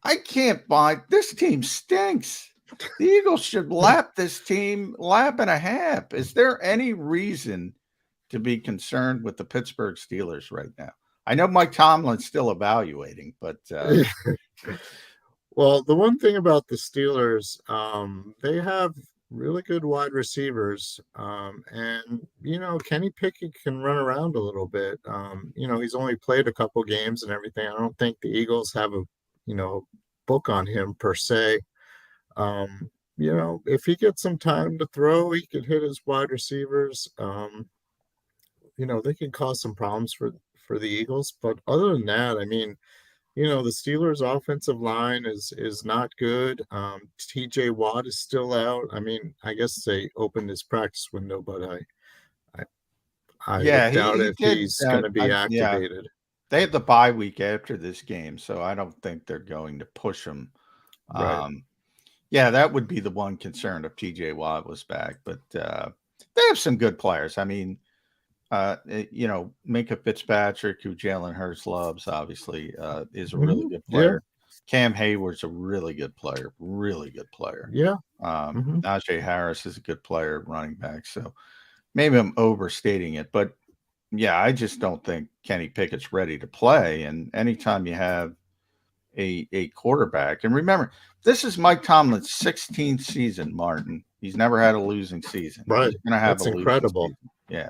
I can't buy this team stinks. The Eagles should lap this team lap and a half. Is there any reason to be concerned with the Pittsburgh Steelers right now? I know Mike Tomlin's still evaluating, but well, the one thing about the Steelers, they have really good wide receivers, and Kenny Pickett can run around a little bit. He's only played a couple games and everything. I don't think the Eagles have a book on him per se. If he gets some time to throw, he could hit his wide receivers. They can cause some problems for the Eagles. But other than that, the Steelers' offensive line is not good. TJ Watt is still out. I guess they opened his practice window, but I doubt if he's going to be activated. They have the bye week after this game, so I don't think they're going to push him. Right. That would be the one concern if TJ Watt was back. But they have some good players. Minka Fitzpatrick, who Jalen Hurts loves, obviously, is a really good player. Yeah. Cam Hayward's a really good player. Yeah. Najee Harris is a good player, running back. So maybe I'm overstating it, but I just don't think Kenny Pickett's ready to play. And anytime you have a quarterback, and remember, this is Mike Tomlin's 16th season, Martin. He's never had a losing season. Right. He's going to have That's incredible. Yeah.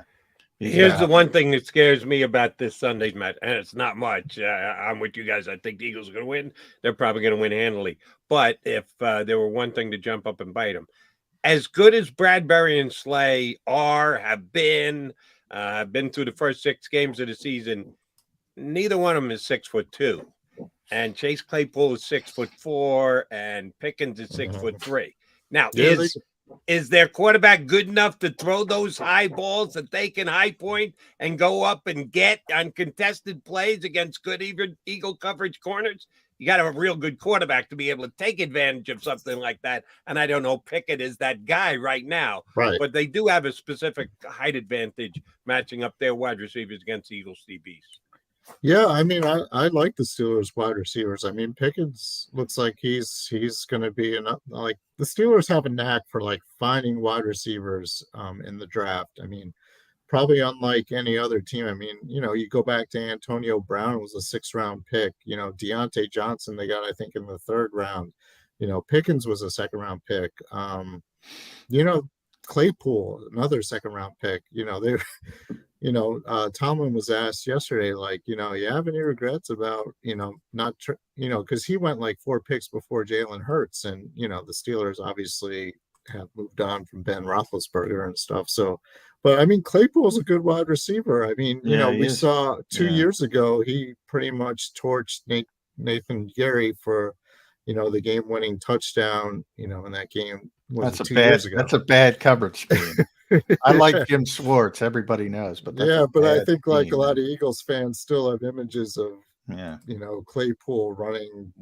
Here's the one thing that scares me about this Sunday's match, and it's not much. I'm with you guys. I think the Eagles are going to win. They're probably going to win handily. But if there were one thing to jump up and bite them, as good as Bradbury and Slay have been through the first 6 games of the season, neither one of them is 6'2", and Chase Claypool is 6'4", and Pickens is 6'3". Now, is their quarterback good enough to throw those high balls that they can high point and go up and get uncontested plays against good Eagle coverage corners? You got to have a real good quarterback to be able to take advantage of something like that. And I don't know, Pickett is that guy right now. Right. But they do have a specific height advantage matching up their wide receivers against Eagles DBs. Yeah, I like the Steelers wide receivers. Pickens looks like he's going to be enough. Like, the Steelers have a knack for finding wide receivers in the draft. Probably unlike any other team. You go back to Antonio Brown, was a 6th-round pick. Deontay Johnson they got, I think, in the 3rd round. Pickens was a 2nd-round pick. Claypool, another 2nd-round pick. Tomlin was asked yesterday, you have any regrets about, not, because he went 4 picks before Jalen Hurts, and, the Steelers obviously have moved on from Ben Roethlisberger and stuff. So, but Claypool's a good wide receiver. We saw 2 years ago, he pretty much torched Nathan Gary for, the game-winning touchdown, in that game. That's a bad coverage scheme. I like Jim Schwartz. Everybody knows, but I think a lot of Eagles fans still have images of Claypool running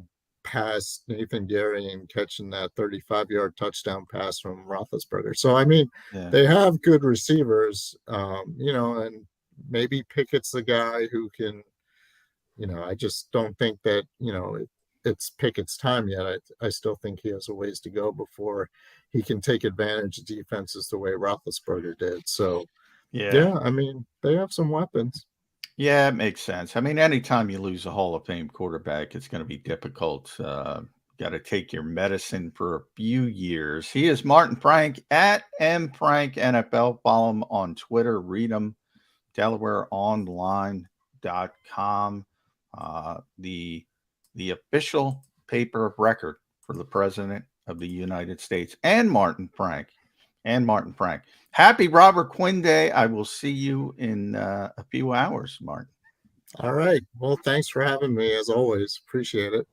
past Nathan Gary and catching that 35-yard touchdown pass from Roethlisberger. So they have good receivers, and maybe Pickett's the guy who can, I just don't think that, it's Pickett's time yet. I still think he has a ways to go before he can take advantage of defenses the way Roethlisberger did. So, yeah, I mean, they have some weapons. Yeah, it makes sense. I mean, anytime you lose a Hall of Fame quarterback, it's going to be difficult. Got to take your medicine for a few years. He is Martin Frank at MFrankNFL. Follow him on Twitter. Read him. DelawareOnline.com. The official paper of record for the President of the United States and Martin Frank. Happy Robert Quinn Day. I will see you in a few hours, Martin. All right. Well, thanks for having me, as always. Appreciate it.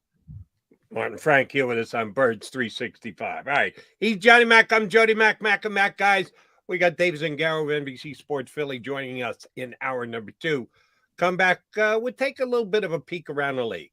Martin Frank here with us on Birds 365. All right. He's Johnny Mac. I'm Jody Mac. Mac, guys. We got Dave Zangaro of NBC Sports Philly joining us in hour number 2. Come back. We'll take a little bit of a peek around the league.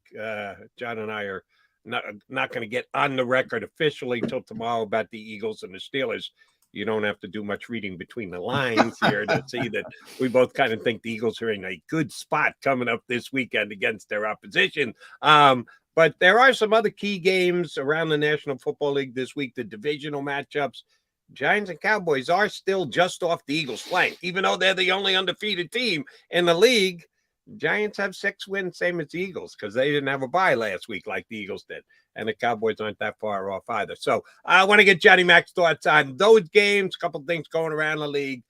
John and I are not going to get on the record officially till tomorrow about the Eagles and the Steelers. You don't have to do much reading between the lines here to see that we both kind of think the Eagles are in a good spot coming up this weekend against their opposition. But there are some other key games around the National Football League this week, the divisional matchups. Giants and Cowboys are still just off the Eagles' flank, even though they're the only undefeated team in the league. Giants have 6 wins, same as the Eagles, because they didn't have a bye last week like the Eagles did. And the Cowboys aren't that far off either. So I want to get Johnny Mac's thoughts on those games, a couple of things going around the league.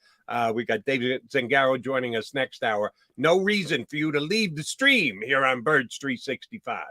We got Dave Zangaro joining us next hour. No reason for you to leave the stream here on Birds 365.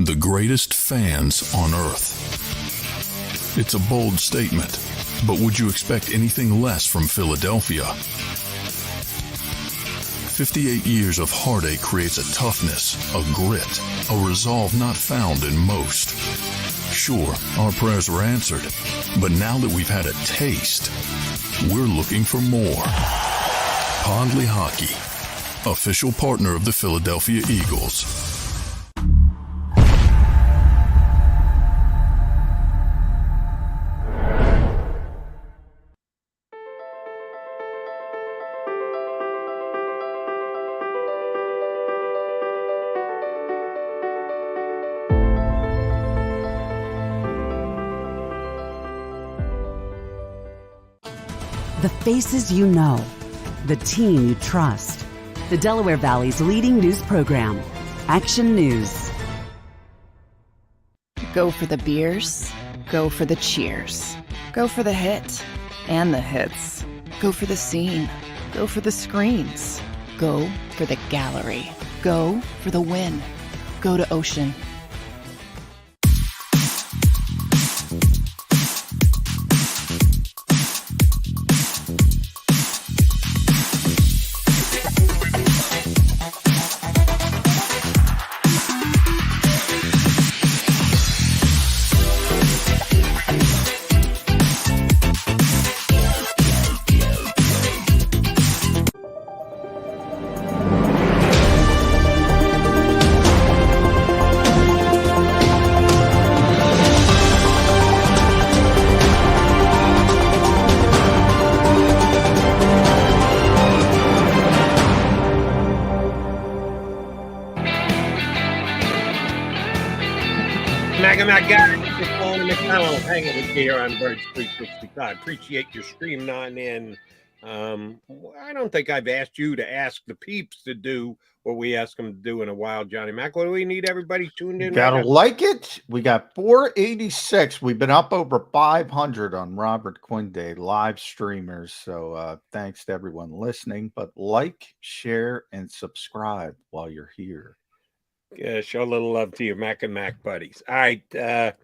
The greatest fans on earth. It's a bold statement, but would you expect anything less from Philadelphia? 58 years of heartache creates a toughness, a grit, a resolve not found in most. Sure, our prayers were answered, but now that we've had a taste, we're looking for more. Pondley Hockey, official partner of the Philadelphia Eagles. The faces you know, the team you trust. The Delaware Valley's leading news program, Action News. Go for the beers, go for the cheers, go for the hit and the hits. Go for the scene, go for the screens, go for the gallery, go for the win, go to Ocean. McMullen and McDowell hanging with me here on Birds 365. Appreciate your streaming on in. I don't think I've asked you to ask the peeps to do what we asked them to do in a while, Johnny Mac. What do we need everybody tuned in? Gotta like it. We got 486. We've been up over 500 on Robert Quinn Day live streamers. So thanks to everyone listening. But like, share, and subscribe while you're here. Yeah, show a little love to your Mac and Mac buddies. All right.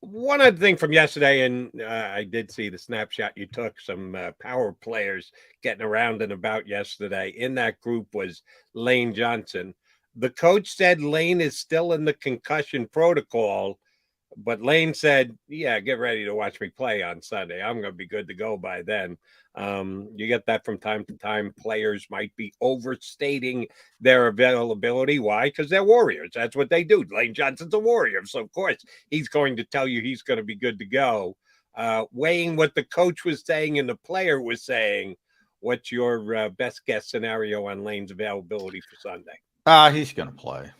One other thing from yesterday, and I did see the snapshot you took, some power players getting around and about yesterday. In that group was Lane Johnson. The coach said Lane is still in the concussion protocol, but Lane said, yeah, get ready to watch me play on Sunday. I'm going to be good to go by then. You get that from time to time. Players might be overstating their availability. Why? Because they're warriors. That's what they do. Lane Johnson's a warrior. So, of course, he's going to tell you he's going to be good to go. Weighing what the coach was saying and the player was saying, what's your best guess scenario on Lane's availability for Sunday? He's going to play.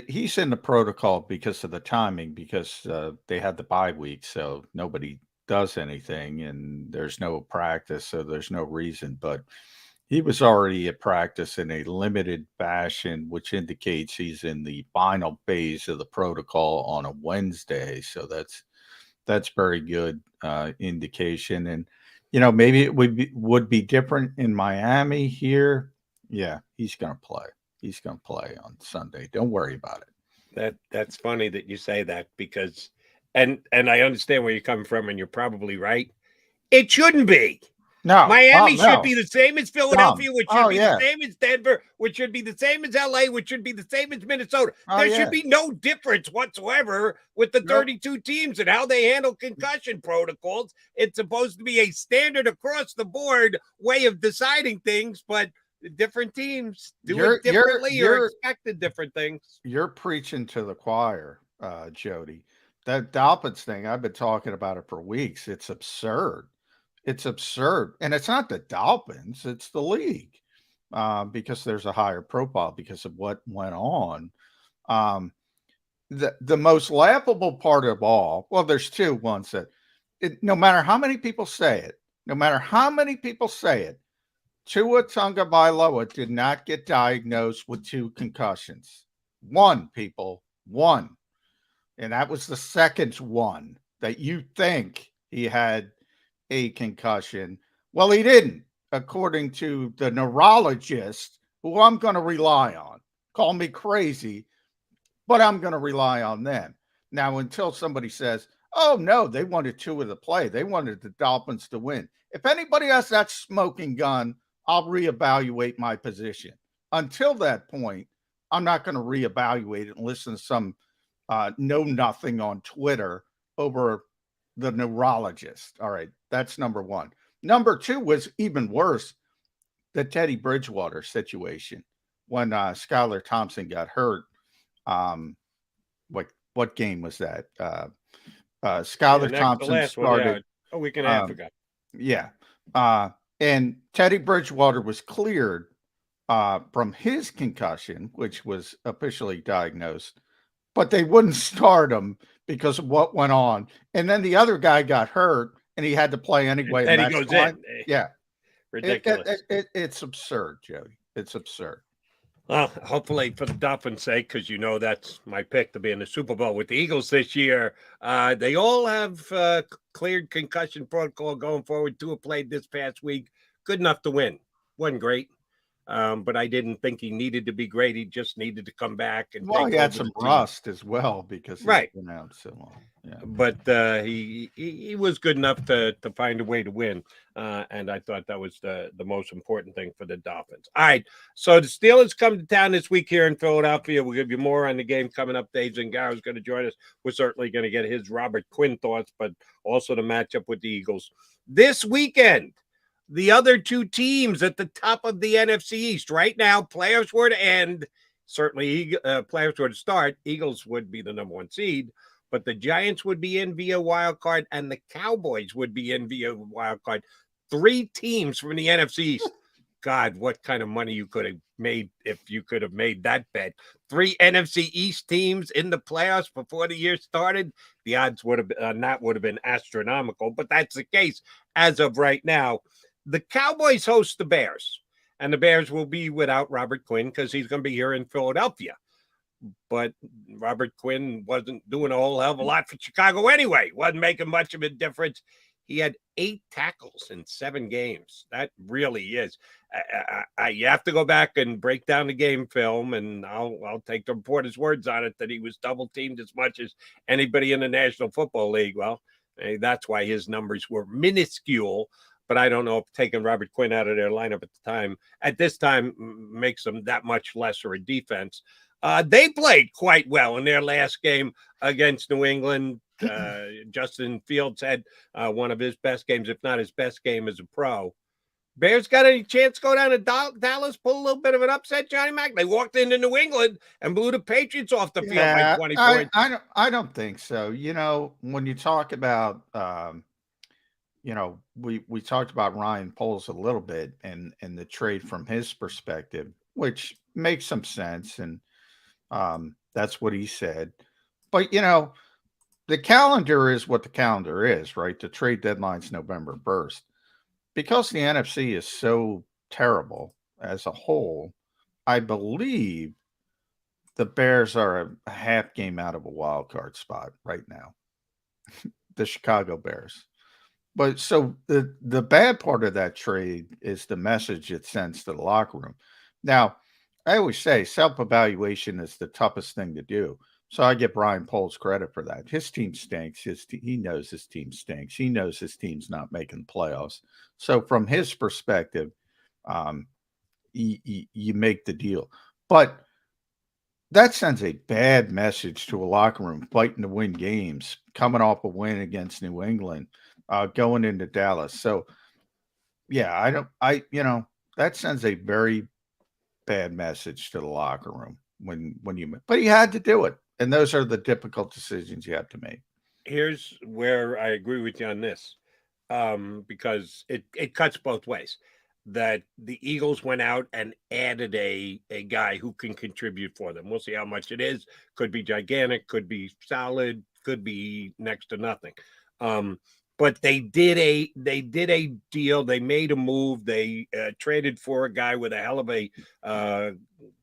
He's in the protocol because of the timing, because they had the bye week, so nobody does anything, and there's no practice, so there's no reason. But he was already at practice in a limited fashion, which indicates he's in the final phase of the protocol on a Wednesday. So that's very good indication. And maybe it would be different in Miami here. Yeah, he's going to play. He's going to play on Sunday. Don't worry about it. That's funny that you say that, because and I understand where you're coming from, and you're probably right. It shouldn't be. No, Miami no. should be the same as Philadelphia, which should be the same as Denver, which should be the same as LA, which should be the same as Minnesota. There should be no difference whatsoever with the 32 teams and how they handle concussion protocols. It's supposed to be a standard across the board way of deciding things, but different teams do it differently or expected different things. You're preaching to the choir, Jody. That Dolphins thing, I've been talking about it for weeks. It's absurd. It's absurd. And it's not the Dolphins, it's the league, because there's a higher profile because of what went on. The most laughable part of all, well, there's two ones that no matter how many people say it, Tua Tagovailoa did not get diagnosed with 2 concussions. One. And that was the second one that you think he had a concussion. Well, he didn't, according to the neurologist, who I'm going to rely on. Call me crazy, but I'm going to rely on them. Now, until somebody says, oh, no, they wanted Tua to play. They wanted the Dolphins to win. If anybody has that smoking gun, I'll reevaluate my position. Until that point, I'm not going to reevaluate it and listen to some know nothing on Twitter over the neurologist. All right, that's number one. Number two was even worse, the Teddy Bridgewater situation when Skylar Thompson got hurt. What game was that? Skylar Thompson started a week and a half ago. Yeah. And Teddy Bridgewater was cleared from his concussion, which was officially diagnosed, but they wouldn't start him because of what went on. And then the other guy got hurt, and he had to play anyway. And he goes in. Yeah. Ridiculous. It's absurd, Jody. It's absurd. Well, hopefully for the Dolphins' sake, because that's my pick to be in the Super Bowl with the Eagles this year. They all have cleared concussion protocol going forward. Tua played this past week. Good enough to win. Wasn't great. But I didn't think he needed to be great. He just needed to come back. And he had some rust as well because he's been out so long. Yeah. But he was good enough to find a way to win. And I thought that was the most important thing for the Dolphins. All right. So the Steelers come to town this week here in Philadelphia. We'll give you more on the game coming up. Dave Zangaro is going to join us. We're certainly going to get his Robert Quinn thoughts, but also the matchup with the Eagles. This weekend, the other two teams at the top of the NFC East right now, playoffs were to end. Certainly, playoffs were to start. Eagles would be the number 1 seed, but the Giants would be in via wild card, and the Cowboys would be in via wild card. 3 teams from the NFC East. God, what kind of money you could have made if you could have made that bet. 3 NFC East teams in the playoffs before the year started. The odds would have on that would have been astronomical, but that's the case as of right now. The Cowboys host the Bears, and the Bears will be without Robert Quinn because he's going to be here in Philadelphia. But Robert Quinn wasn't doing a whole hell of a lot for Chicago anyway. Wasn't making much of a difference. He had 8 tackles in 7 games. That really is. You have to go back and break down the game film, and I'll take the reporter's words on it that he was double teamed as much as anybody in the National Football League. Well, that's why his numbers were minuscule. But I don't know if taking Robert Quinn out of their lineup at this time makes them that much lesser a defense. They played quite well in their last game against New England. Justin Fields had one of his best games, if not his best game as a pro. Bears got any chance to go down to Dallas, pull a little bit of an upset, Johnny Mac? They walked into New England and blew the Patriots off the field by 20 points. I don't think so. When you talk about, we talked about Ryan Poles a little bit and the trade from his perspective, which makes some sense. And that's what he said. But, the calendar is what the calendar is, right? The trade deadline's November 1st. Because the NFC is so terrible as a whole, I believe the Bears are a half game out of a wild card spot right now. The Chicago Bears. But so the bad part of that trade is the message it sends to the locker room. Now, I always say self-evaluation is the toughest thing to do. So I give Brian Poles credit for that. His team stinks. He knows his team stinks. He knows his team's not making playoffs. So from his perspective, you make the deal. But that sends a bad message to a locker room fighting to win games, coming off a win against New England, going into Dallas. So, yeah, that sends a very bad message to the locker room but he had to do it. And those are the difficult decisions you have to make. Here's where I agree with you on this, because it cuts both ways. That the Eagles went out and added a guy who can contribute for them. We'll see how much it is. Could be gigantic, could be solid, could be next to nothing. But they did a deal. They made a move. They traded for a guy with a hell of a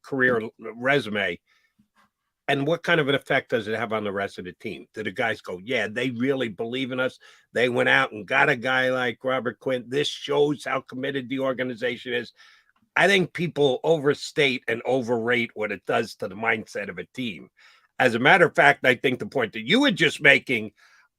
career resume. And what kind of an effect does it have on the rest of the team? Do the guys go, yeah, they really believe in us? They went out and got a guy like Robert Quinn. This shows how committed the organization is. I think people overstate and overrate what it does to the mindset of a team. As a matter of fact, I think the point that you were just making,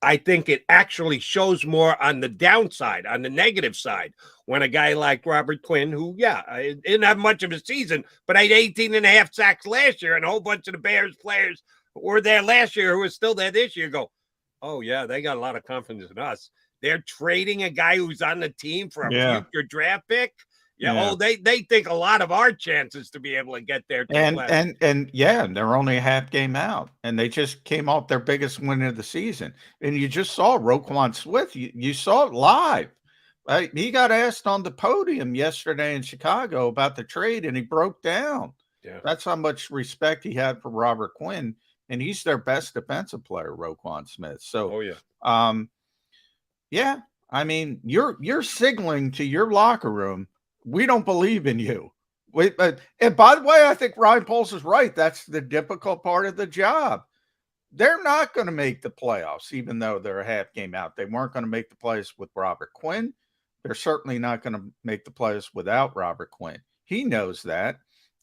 I think it actually shows more on the downside, on the negative side, when a guy like Robert Quinn, who, didn't have much of a season, but had 18 and a half sacks last year, and a whole bunch of the Bears players who were there last year who are still there this year go, oh, yeah, they got a lot of confidence in us. They're trading a guy who's on the team for a future draft pick. Yeah. Oh, they think a lot of our chances to be able to get there. And they're only a half game out, and they just came off their biggest win of the season. And you just saw Roquan Smith. You saw it live. He got asked on the podium yesterday in Chicago about the trade, and he broke down. Yeah. That's how much respect he had for Robert Quinn, and he's their best defensive player, Roquan Smith. So, I mean, you're signaling to your locker room, we don't believe in you. And by the way, I think Ryan Poles is right. That's the difficult part of the job. They're not going to make the playoffs, even though they're a half game out. They weren't going to make the playoffs with Robert Quinn. They're certainly not going to make the playoffs without Robert Quinn. He knows that,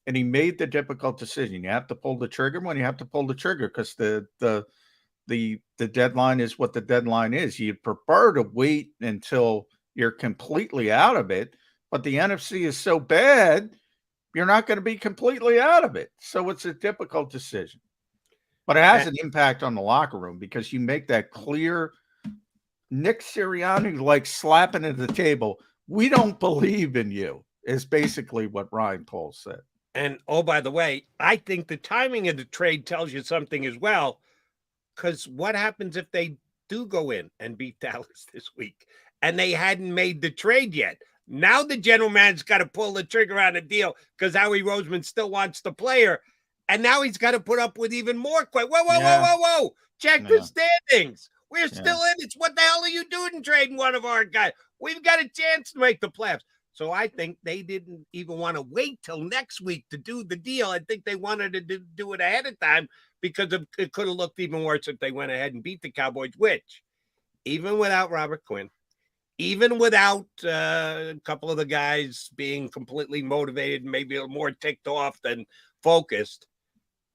and he made the difficult decision. You have to pull the trigger when you have to pull the trigger, because the deadline is what the deadline is. You'd prefer to wait until you're completely out of it. But the NFC is so bad, you're not going to be completely out of it. So it's a difficult decision. But it has an impact on the locker room, because you make that clear. Nick Sirianni, like slapping at the table, we don't believe in you, is basically what Ryan Poles said. And, oh, by the way, I think the timing of the trade tells you something as well, because what happens if they do go in and beat Dallas this week and they hadn't made the trade yet? Now the general manager's got to pull the trigger on a deal because Howie Roseman still wants the player. And now he's got to put up with even more questions. Whoa. Check the standings. We're still in it. What the hell are you doing trading one of our guys? We've got a chance to make the playoffs. So I think they didn't even want to wait till next week to do the deal. I think they wanted to do it ahead of time because it could have looked even worse if they went ahead and beat the Cowboys, which, even without Robert Quinn, even without a couple of the guys being completely motivated, maybe a little more ticked off than focused,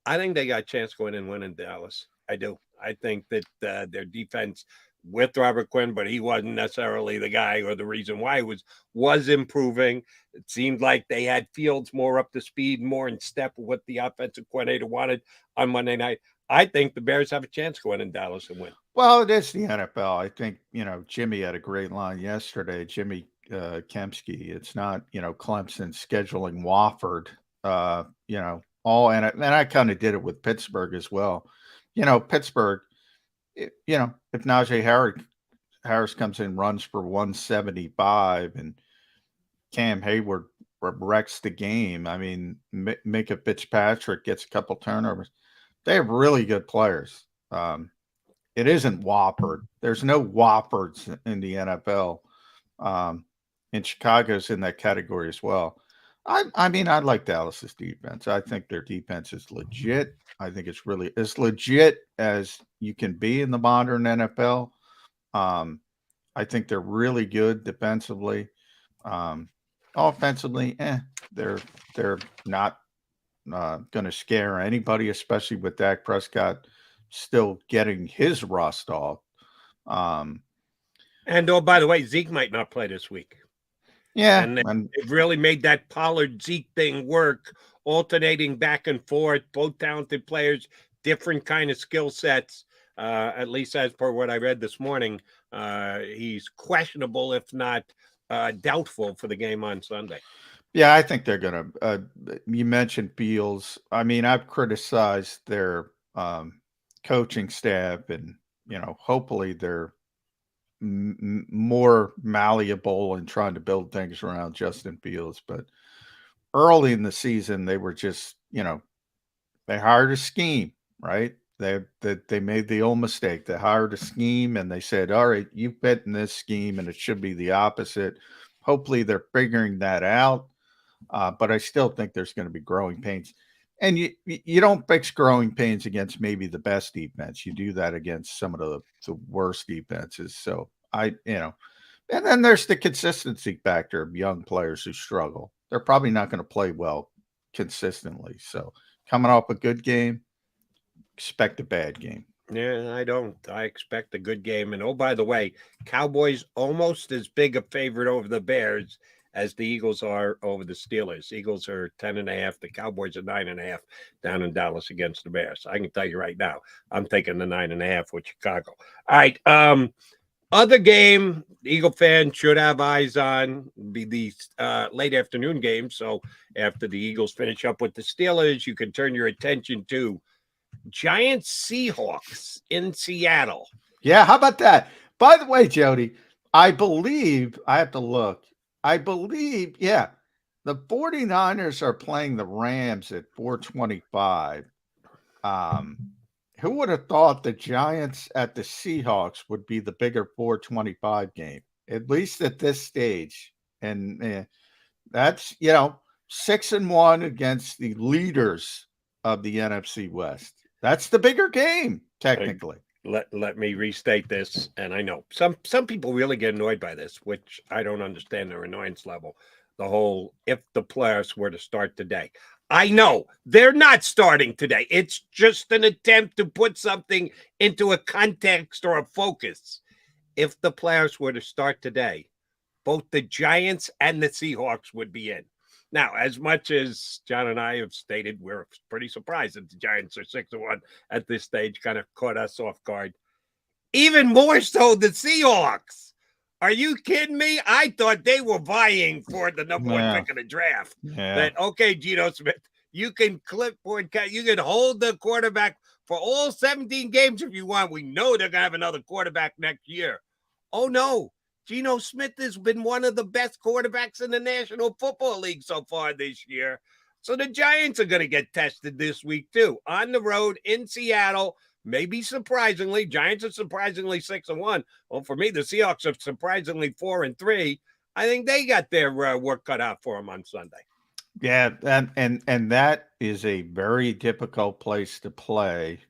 I think they got a chance going and winning Dallas. I do. I think that their defense with Robert Quinn, but he wasn't necessarily the guy or the reason why he was improving. It seemed like they had Fields more up to speed, more in step with what the offensive coordinator wanted on Monday night. I think the Bears have a chance going in Dallas and win. Well, it is the NFL. I think, Jimmy had a great line yesterday, Jimmy Kempski. It's not, Clemson scheduling Wofford, and I kind of did it with Pittsburgh as well. Pittsburgh, if Najee Harris comes in, runs for 175, and Cam Hayward wrecks the game. I mean, Micah Fitzpatrick gets a couple turnovers. They have really good players. It isn't Wofford. There's no Woffords in the NFL. And Chicago's in that category as well. I like Dallas's defense. I think their defense is legit. I think it's really as legit as you can be in the modern NFL. I think they're really good defensively. Offensively, they're not going to scare anybody, especially with Dak Prescott still getting his rust off. And by the way, Zeke might not play this week. Yeah, and they've really made that Pollard Zeke thing work, alternating back and forth. Both talented players, different kind of skill sets. At least as per what I read this morning, he's questionable, if not doubtful, for the game on Sunday. Yeah, I think they're going to. You mentioned Fields. I've criticized their coaching staff, and hopefully they're more malleable and trying to build things around Justin Fields. But early in the season, they were just, they hired a scheme, right? They made the old mistake. They hired a scheme and they said, all right, you fit in this scheme and it should be the opposite. Hopefully they're figuring that out. But I still think there's going to be growing pains. And you don't fix growing pains against maybe the best defense. You do that against some of the worst defenses. So and then there's the consistency factor of young players who struggle. They're probably not going to play well consistently. So coming off a good game, expect a bad game. Yeah, I don't. I expect a good game. And by the way, Cowboys almost as big a favorite over the Bears as the Eagles are over the Steelers. Eagles are 10.5. The Cowboys are 9.5 down in Dallas against the Bears. I can tell you right now, I'm taking the 9.5 with Chicago. All right. Other game, the Eagle fans should have eyes on be the late afternoon game. So after the Eagles finish up with the Steelers, you can turn your attention to Giants Seahawks in Seattle. Yeah, how about that? By the way, Jody, I believe, I have to look. The 49ers are playing the Rams at 4:25. Who would have thought the Giants at the Seahawks would be the bigger 4:25 game, at least at this stage? And that's, 6-1 against the leaders of the NFC West. That's the bigger game, technically. Let me restate this, and I know some people really get annoyed by this, which I don't understand their annoyance level. The whole, if the playoffs were to start today. I know they're not starting today. It's just an attempt to put something into a context or a focus. If the playoffs were to start today, both the Giants and the Seahawks would be in. Now, as much as John and I have stated, we're pretty surprised that the Giants are 6-1 at this stage, kind of caught us off guard. Even more so the Seahawks. Are you kidding me? I thought they were vying for the number one pick of the draft. Yeah. That, okay, Geno Smith, you can clipboard, you can hold the quarterback for all 17 games if you want. We know they're going to have another quarterback next year. Oh, no. Geno Smith has been one of the best quarterbacks in the National Football League so far this year. So the Giants are going to get tested this week too. On the road in Seattle, maybe surprisingly, Giants are surprisingly 6-1. Well, for me, the Seahawks are surprisingly 4-3. I think they got their work cut out for them on Sunday. Yeah, and that is a very difficult place to play,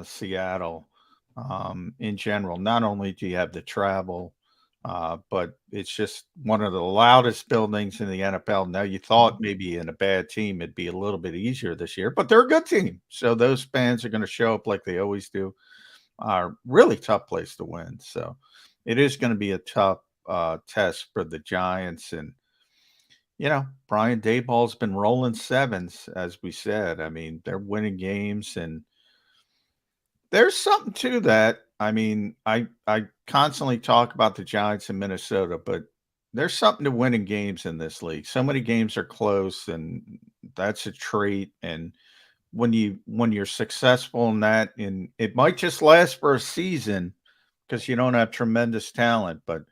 Seattle. In general, not only do you have the travel, but it's just one of the loudest buildings in the NFL. Now, you thought maybe in a bad team it'd be a little bit easier this year, but they're a good team. So those fans are going to show up like they always do. Really tough place to win. So it is going to be a tough test for the Giants. And, Brian Daboll's been rolling sevens, as we said. I mean, they're winning games, and there's something to that. I mean, I constantly talk about the Giants in Minnesota, but there's something to winning games in this league. So many games are close, and that's a trait. And when you're successful in that, and it might just last for a season because you don't have tremendous talent, but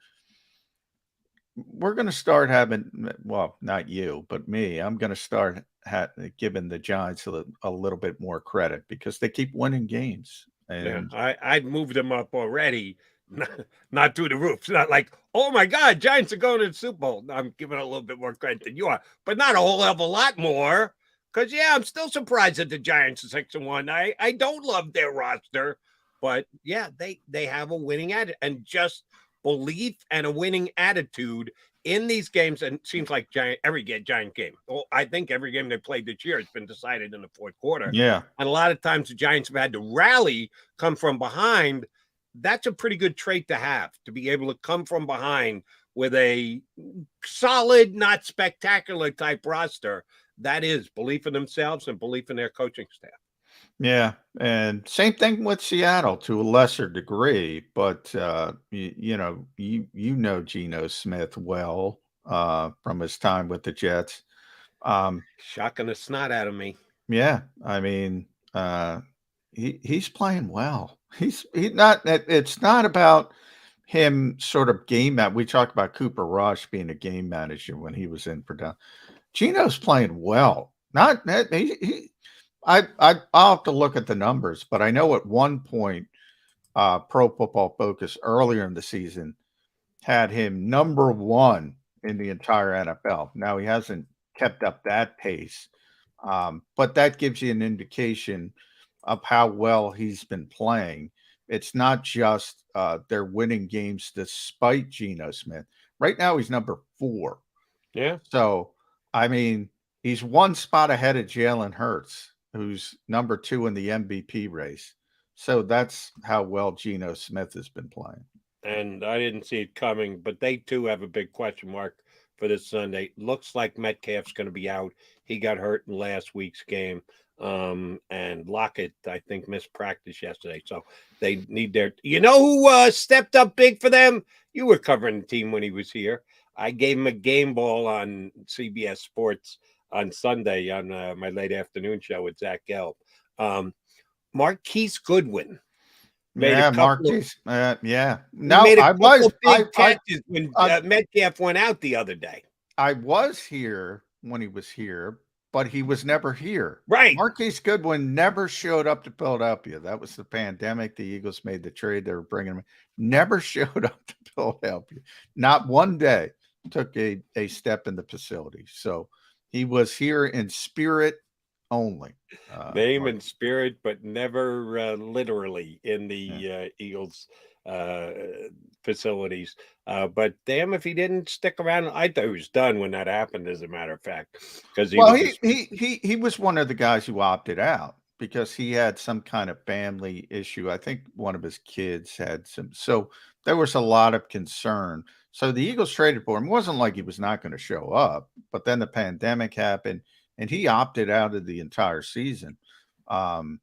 we're going to start having, well, not you, but me. I'm going to start giving the Giants a little bit more credit because they keep winning games. And I'd moved them up already, not through the roof. It's not like, oh my God, Giants are going to the Super Bowl. I'm giving a little bit more credit than you are, but not a whole hell of a lot more. Because I'm still surprised that the Giants are 6-1. I don't love their roster, but they have a winning attitude and just belief and a winning attitude in these games. And it seems like every Giant game. Well, I think every game they played this year has been decided in the fourth quarter. Yeah. And a lot of times the Giants have had to rally, come from behind. That's a pretty good trait to have, to be able to come from behind with a solid, not spectacular type roster. That is belief in themselves and belief in their coaching staff. Yeah, and same thing with Seattle to a lesser degree, but you know Geno Smith well from his time with the Jets. Shocking the snot out of me. Yeah, I mean he's playing well. He's not. It's not about him sort of game that we talked about Cooper Rush being a game manager when he was in production. Geno's playing well. Not I'll have to look at the numbers, but I know at one point, Pro Football Focus earlier in the season had him number one in the entire NFL. Now he hasn't kept up that pace, but that gives you an indication of how well he's been playing. It's not just they're winning games despite Geno Smith. Right now he's number 4. Yeah. So, I mean, he's one spot ahead of Jalen Hurts, who's number 2 in the MVP race. So that's how well Geno Smith has been playing. And I didn't see it coming, but they too have a big question mark for this Sunday. Looks like Metcalf's going to be out. He got hurt in last week's game. And Lockett, I think, missed practice yesterday. So they need their, who stepped up big for them? You were covering the team when he was here. I gave him a game ball on CBS Sports on Sunday on my late afternoon show with Zach Gelb. Marquise Goodwin. Marquise. No, made a I was big catches when Metcalf went out the other day. I was here when he was here, but he was never here. Right. Marquise Goodwin never showed up to Philadelphia. That was the pandemic. The Eagles made the trade. They were bringing him. Never showed up to Philadelphia. Not one day took a step in the facility. So he was here in spirit only. Name and spirit, but never literally in the Eagles facilities. But damn, if he didn't stick around, I thought he was done when that happened, as a matter of fact. Because he was one of the guys who opted out because he had some kind of family issue. I think one of his kids had some. So there was a lot of concern. So the Eagles traded for him. It wasn't like he was not going to show up, but then the pandemic happened and he opted out of the entire season. Tone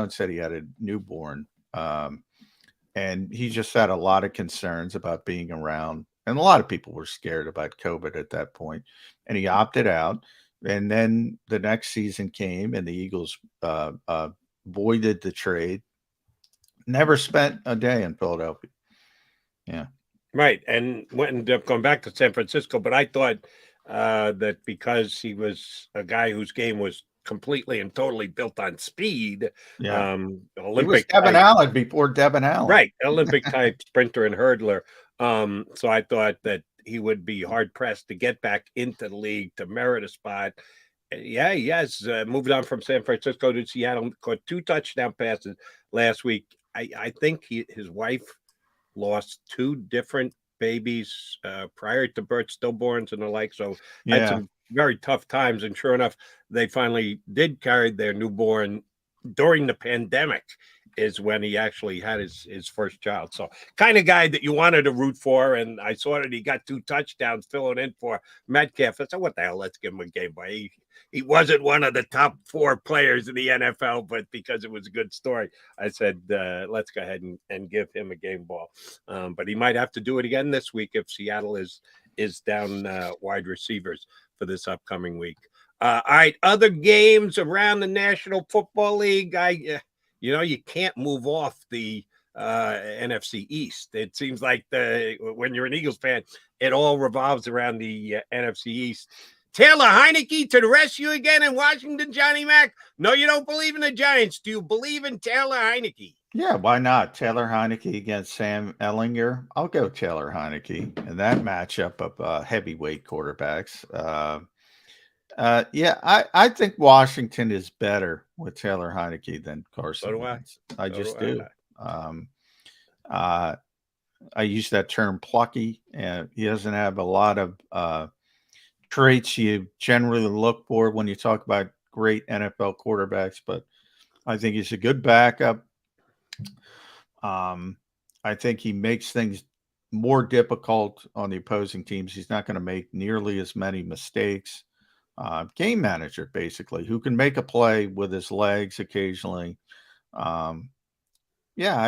said he had a newborn, and he just had a lot of concerns about being around. And a lot of people were scared about COVID at that point, and he opted out. And then the next season came and the Eagles voided the trade. Never spent a day in Philadelphia. Yeah. Right, and ended up going back to San Francisco. But I thought that because he was a guy whose game was completely and totally built on speed, Yeah. He was Olympic Devin type, Allen before Devin Allen. right, Olympic type sprinter and hurdler. So I thought that he would be hard pressed to get back into the league to merit a spot. Yeah, yes. Moved on from San Francisco to Seattle, caught 2 touchdown passes last week. I think his wife lost 2 different babies prior to birth, stillborns and the like. So had Yeah. some very tough times. And sure enough, they finally did carry their newborn during the pandemic is when he actually had his first child. So kind of guy that you wanted to root for. And I saw that he got 2 touchdowns filling in for Metcalf. I said, what the hell? Let's give him a game boy. He wasn't one of the top 4 players in the NFL, but because it was a good story, I said, let's go ahead and give him a game ball. But he might have to do it again this week if Seattle is down wide receivers for this upcoming week. All right, other games around the National Football League. You can't move off the NFC East. It seems like when you're an Eagles fan, it all revolves around the NFC East. Taylor Heineke to the rescue again in Washington, Johnny Mac. No, you don't believe in the Giants. Do you believe in Taylor Heineke? Yeah, why not? Taylor Heineke against Sam Ellinger. I'll go Taylor Heineke in that matchup of heavyweight quarterbacks. I think Washington is better with Taylor Heineke than Carson. So do I. Wentz. I just do. I use that term plucky, and he doesn't have a lot of traits you generally look for when you talk about great NFL quarterbacks, but I think he's a good backup. I think he makes things more difficult on the opposing teams. He's not going to make nearly as many mistakes. Game manager, basically, who can make a play with his legs occasionally. I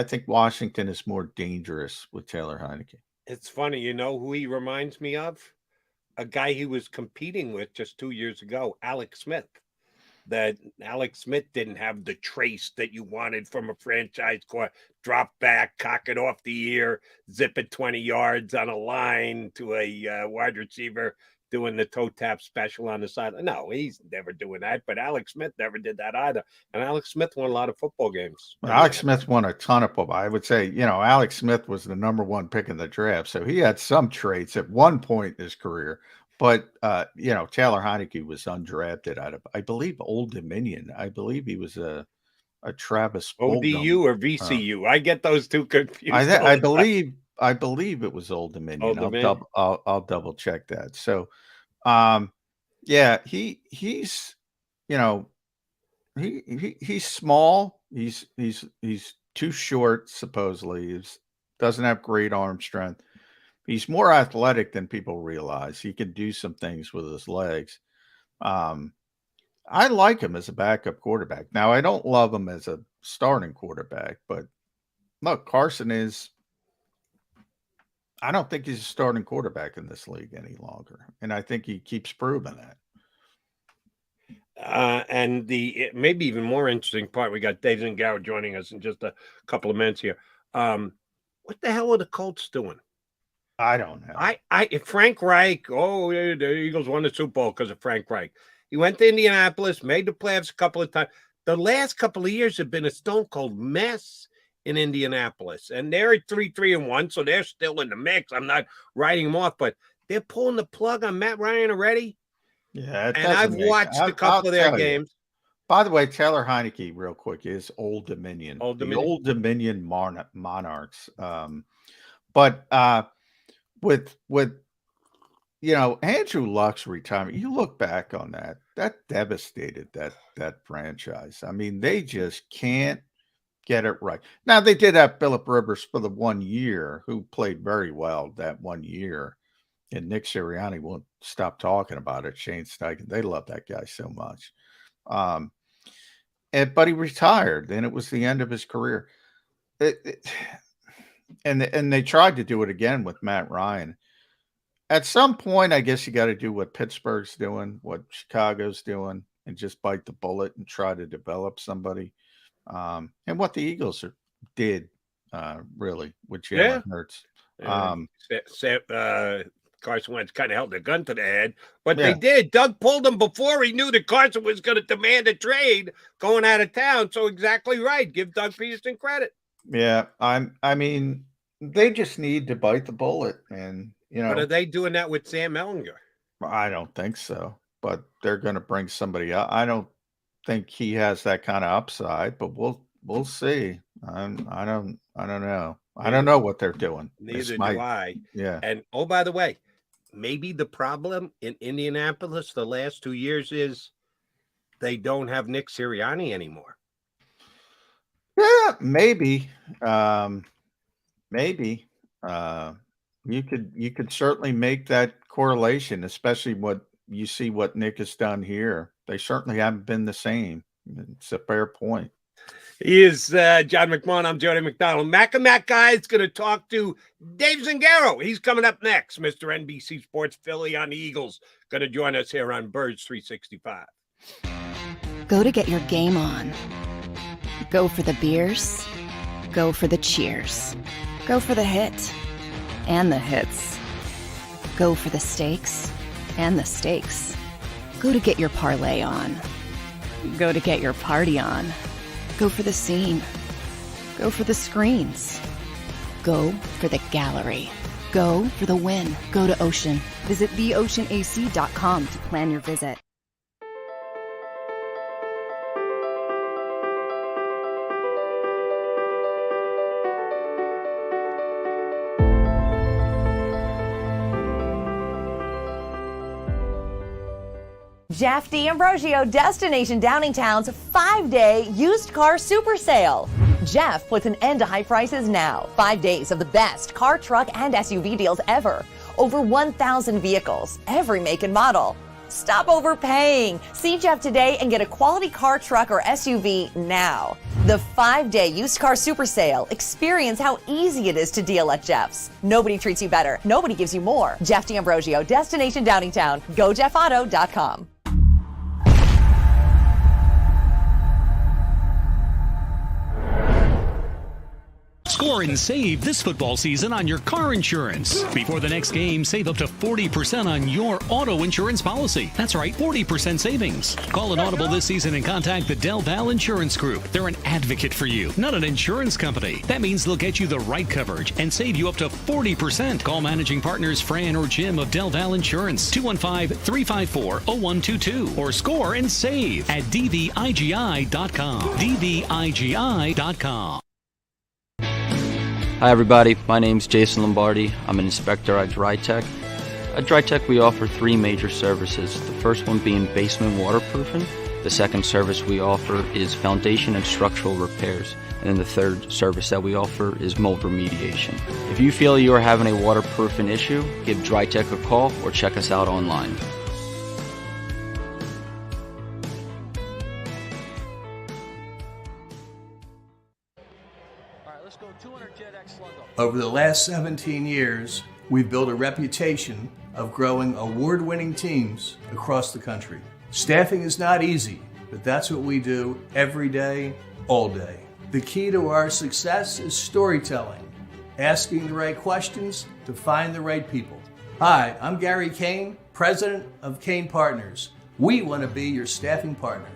think Washington is more dangerous with Taylor Heineke. It's funny, you know who he reminds me of? A guy he was competing with just 2 years ago, Alex Smith. That Alex Smith didn't have the trace that you wanted from a franchise core. Drop back, cock it off the ear, zip it 20 yards on a line to a wide receiver doing the toe tap special on the side. No, he's never doing that. But Alex Smith never did that either. And Alex Smith won a lot of football games. Alex Smith won a ton of football. I would say, Alex Smith was the #1 pick in the draft. So he had some traits at one point in his career. But, Taylor Heineke was undrafted out of, I believe, Old Dominion. I believe he was a Travis ODU or VCU. I get those two confused. I believe it was Old Dominion. Old Dominion. I'll double check that. So, he's he's small. He's too short. Supposedly, he doesn't have great arm strength. He's more athletic than people realize. He can do some things with his legs. I like him as a backup quarterback. Now, I don't love him as a starting quarterback, but look, Carson is. I don't think he's a starting quarterback in this league any longer, and I think he keeps proving that. And the maybe even more interesting part, we got Dave Zangaro joining us in just a couple of minutes here. What the hell are the Colts doing? I don't know. Frank Reich. Oh, the Eagles won the Super Bowl because of Frank Reich. He went to Indianapolis, made the playoffs a couple of times. The last couple of years have been a stone cold mess in Indianapolis, and they're at 3-3-1, so they're still in the mix. I'm not writing them off, but they're pulling the plug on Matt Ryan already. Yeah, and I've watched a couple of their games. By the way, Taylor Heineke, real quick, is Old Dominion. Old Dominion Monarchs. But with Andrew Luck's retirement, you look back on that devastated that franchise. I mean, they just can't get it right. Now, they did have Phillip Rivers for the 1 year, who played very well that 1 year. And Nick Sirianni won't stop talking about it. Shane Steichen, they love that guy so much. But he retired, and it was the end of his career. And they tried to do it again with Matt Ryan. At some point, I guess you got to do what Pittsburgh's doing, what Chicago's doing, and just bite the bullet and try to develop somebody. And what the Eagles did, really, with Jalen Hurts. Carson Wentz kind of held the gun to the head, but Yeah. they did. Doug pulled him before he knew that Carson was going to demand a trade going out of town. So exactly right. Give Doug Peterson credit. Yeah, I mean, they just need to bite the bullet, and But are they doing that with Sam Ellinger? I don't think so. But they're going to bring somebody up. I don't think he has that kind of upside, but we'll see. I don't know. I don't know what they're doing. Neither do I. Yeah. And oh, by the way, maybe the problem in Indianapolis the last 2 years is they don't have Nick Sirianni anymore. Yeah, maybe. Maybe. You could certainly make that correlation, especially what you see what Nick has done here. They certainly haven't been the same. It's a fair point. He is John McMullen. I'm Jody McDonald. Mac and Mac guy is going to talk to Dave Zangaro. He's coming up next. Mr. NBC Sports Philly on the Eagles. Going to join us here on Birds 365. Go to get your game on. Go for the beers. Go for the cheers. Go for the hit and the hits. Go for the stakes and the stakes. Go to get your parlay on. Go to get your party on. Go for the scene. Go for the screens. Go for the gallery. Go for the win. Go to Ocean. Visit theoceanac.com to plan your visit. Jeff D'Ambrosio, Destination Downingtown's 5-day used car super sale. Jeff puts an end to high prices now. 5 days of the best car, truck, and SUV deals ever. Over 1,000 vehicles, every make and model. Stop overpaying. See Jeff today and get a quality car, truck, or SUV now. The 5-day used car super sale. Experience how easy it is to deal at Jeff's. Nobody treats you better. Nobody gives you more. Jeff D'Ambrosio, Destination Downingtown. GoJeffAuto.com. Score and save this football season on your car insurance. Before the next game, save up to 40% on your auto insurance policy. That's right, 40% savings. Call an Audible this season and contact the Del Val Insurance Group. They're an advocate for you, not an insurance company. That means they'll get you the right coverage and save you up to 40%. Call managing partners Fran or Jim of Del Val Insurance, 215-354-0122, or score and save at dvigi.com. dvigi.com. Hi everybody, my name's Jason Lombardi. I'm an inspector at DryTech. At DryTech we offer 3 major services. The first one being basement waterproofing. The second service we offer is foundation and structural repairs. And then the third service that we offer is mold remediation. If you feel you are having a waterproofing issue, give DryTech a call or check us out online. Over the last 17 years, we've built a reputation of growing award-winning teams across the country. Staffing is not easy, but that's what we do every day, all day. The key to our success is storytelling, asking the right questions to find the right people. Hi, I'm Gary Kane, president of Kane Partners. We want to be your staffing partner.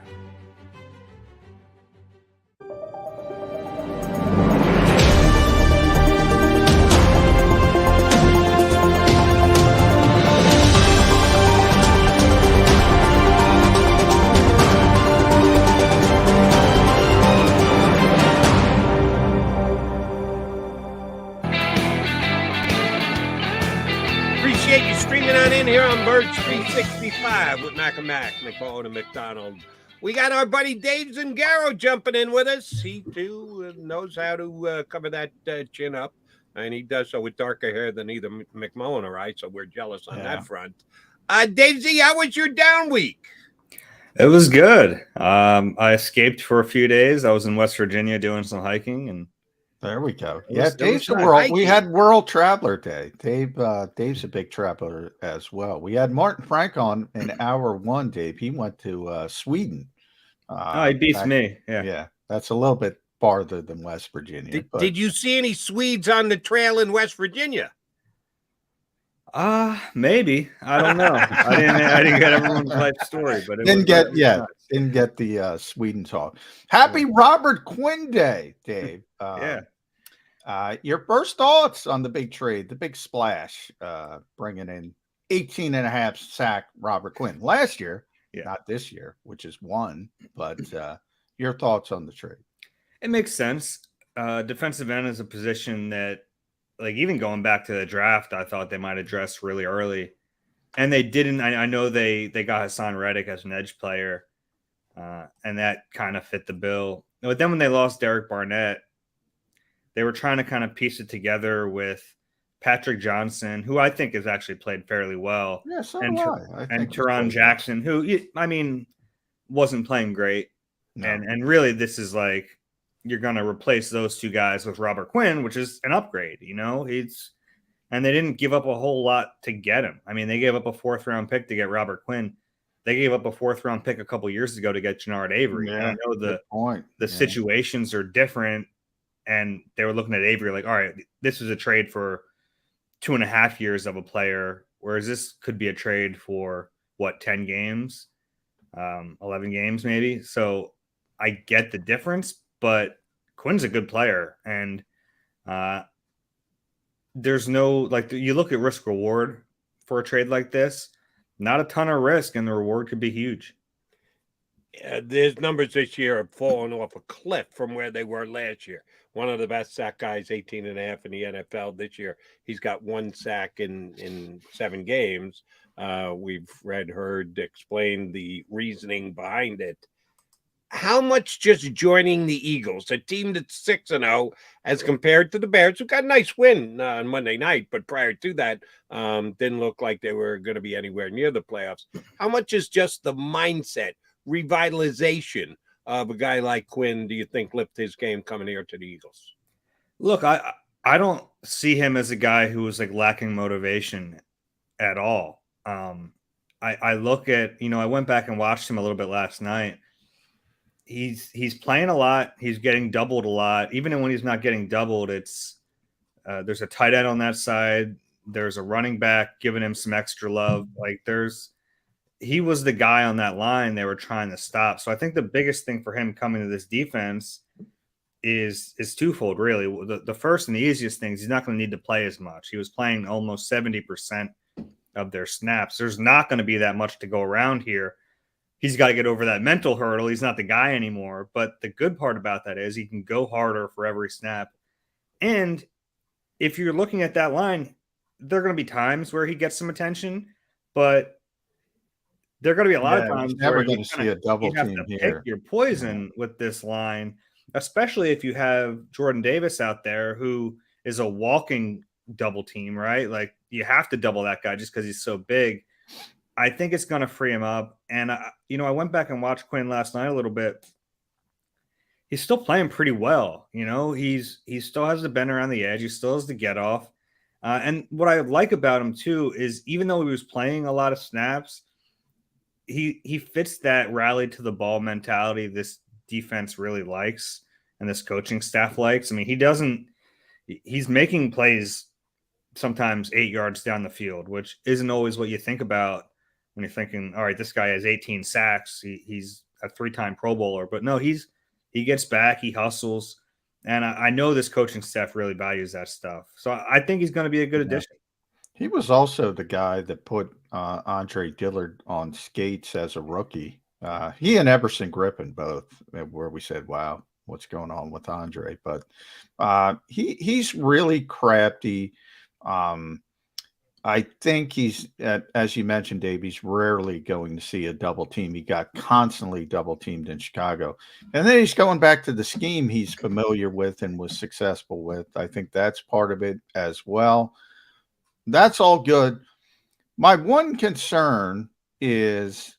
Appreciate you streaming on in here on Birds 365 with Mac and Mac, McMullen and McDonald. We got our buddy Dave Zangaro jumping in with us. He too knows how to cover that chin up, and he does so with darker hair than either McMullen or I, so we're jealous on that front. Dave Z, how was your down week? It was good. I escaped for a few days. I was in West Virginia doing some hiking, and there we go. Yeah, Dave's the world. We had World Traveler Day. Dave's a big traveler as well. We had Martin Frank on in hour 1. Dave, he went to Sweden. He beats me. Yeah, that's a little bit farther than West Virginia. Did you see any Swedes on the trail in West Virginia? Maybe. I don't know. I didn't get everyone's life story, but didn't get the Sweden talk. Happy Robert Quinn Day, Dave. Your first thoughts on the big trade, the big splash, bringing in 18.5 sack Robert Quinn last year, not this year, which is one, but your thoughts on the trade? It makes sense. Defensive end is a position that, like, even going back to the draft, I thought they might address really early, and they didn't. I know they got Hassan Reddick as an edge player, and that kind of fit the bill. But then when they lost Derek Barnett, they were trying to kind of piece it together with Patrick Johnson, who I think has actually played fairly well. Yeah, so and Teron Jackson, who, I mean, wasn't playing great. No. And really, this is like, you're going to replace those two guys with Robert Quinn, which is an upgrade, you know? And they didn't give up a whole lot to get him. I mean, they gave up a 4th-round pick to get Robert Quinn. They gave up a 4th-round pick a couple years ago to get Jannard Avery. Yeah, I know the situations are different, and they were looking at Avery like, all right, this is a trade for 2.5 years of a player, whereas this could be a trade for, 10 games, 11 games maybe. So I get the difference, but Quinn's a good player, and there's no, like, you look at risk reward for a trade like this, not a ton of risk, and the reward could be huge. Yeah, his numbers this year have fallen off a cliff from where they were last year. One of the best sack guys, 18.5 in the NFL this year. He's got 1 sack in 7 games. We've heard explain the reasoning behind it. How much just joining the Eagles, a team that's 6-0, as compared to the Bears, who got a nice win on Monday night, but prior to that, didn't look like they were going to be anywhere near the playoffs. How much is just the mindset, revitalization of a guy like Quinn, do you think, lift his game coming here to the Eagles? Look, I don't see him as a guy who is like lacking motivation at all. I look at, I went back and watched him a little bit last night. He's playing a lot. He's getting doubled a lot. Even when he's not getting doubled, it's there's a tight end on that side. There's a running back giving him some extra love. Like he was the guy on that line they were trying to stop. So I think the biggest thing for him coming to this defense is twofold, really. The first and the easiest thing is he's not going to need to play as much. He was playing almost 70% of their snaps. There's not going to be that much to go around here. He's got to get over that mental hurdle. He's not the guy anymore. But the good part about that is he can go harder for every snap. And if you're looking at that line, there are going to be times where he gets some attention, but there are going to be a lot of times where you see a double team here. Pick your poison with this line, especially if you have Jordan Davis out there who is a walking double team, right? Like, you have to double that guy just because he's so big. I think it's going to free him up. And, I went back and watched Quinn last night a little bit. He's still playing pretty well. He still has the bend around the edge. He still has the get off. And what I like about him too is, even though he was playing a lot of snaps, he fits that rally to the ball mentality this defense really likes and this coaching staff likes. I mean, he's making plays sometimes 8 yards down the field, which isn't always what you think about when you're thinking, all right, this guy has 18 sacks. He's a 3-time Pro Bowler, but no, he gets back, he hustles. And I know this coaching staff really values that stuff. So I think he's going to be a good addition. He was also the guy that put Andre Dillard on skates as a rookie. He and Everson Griffin both, where we said, wow, what's going on with Andre? But he's really crafty. I think he's, as you mentioned, Dave, he's rarely going to see a double team. He got constantly double teamed in Chicago. And then he's going back to the scheme he's familiar with and was successful with. I think that's part of it as well. That's all good. My one concern is,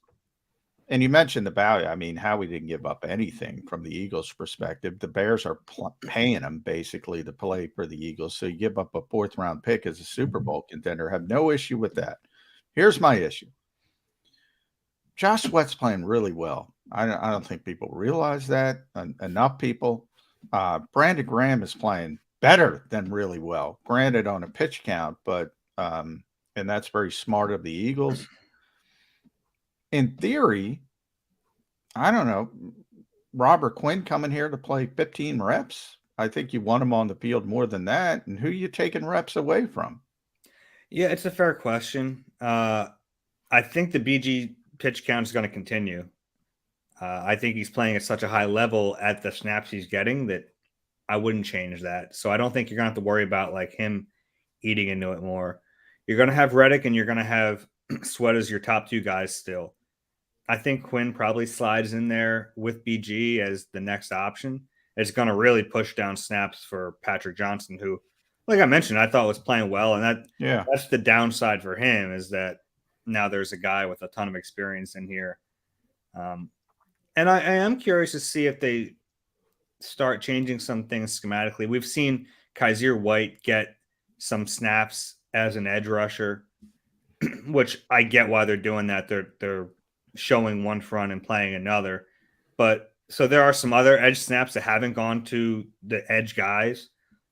and you mentioned the value. I mean, Howie didn't give up anything from the Eagles' perspective. The Bears are paying him basically to play for the Eagles. So you give up a 4th-round pick as a Super Bowl contender. Have no issue with that. Here's my issue. Josh Sweat's playing really well. I don't think people realize that. Enough people. Brandon Graham is playing better than really well. Granted, on a pitch count, but and that's very smart of the Eagles. In theory, I don't know. Robert Quinn coming here to play 15 reps. I think you want him on the field more than that. And who are you taking reps away from? Yeah, it's a fair question. I think the BG pitch count is going to continue. I think he's playing at such a high level at the snaps he's getting that I wouldn't change that. So I don't think you're going to have to worry about like him eating into it more. You're going to have Reddick and you're going to have Sweat as your top two guys still. I think Quinn probably slides in there with BG as the next option. It's going to really push down snaps for Patrick Johnson, who, like I mentioned, I thought was playing well. And that's the downside for him, is that now there's a guy with a ton of experience in here. And I am curious to see if they start changing some things schematically. We've seen Kaiser White get some snaps as an edge rusher, which I get why they're doing that. They're showing one front and playing another. But so there are some other edge snaps that haven't gone to the edge guys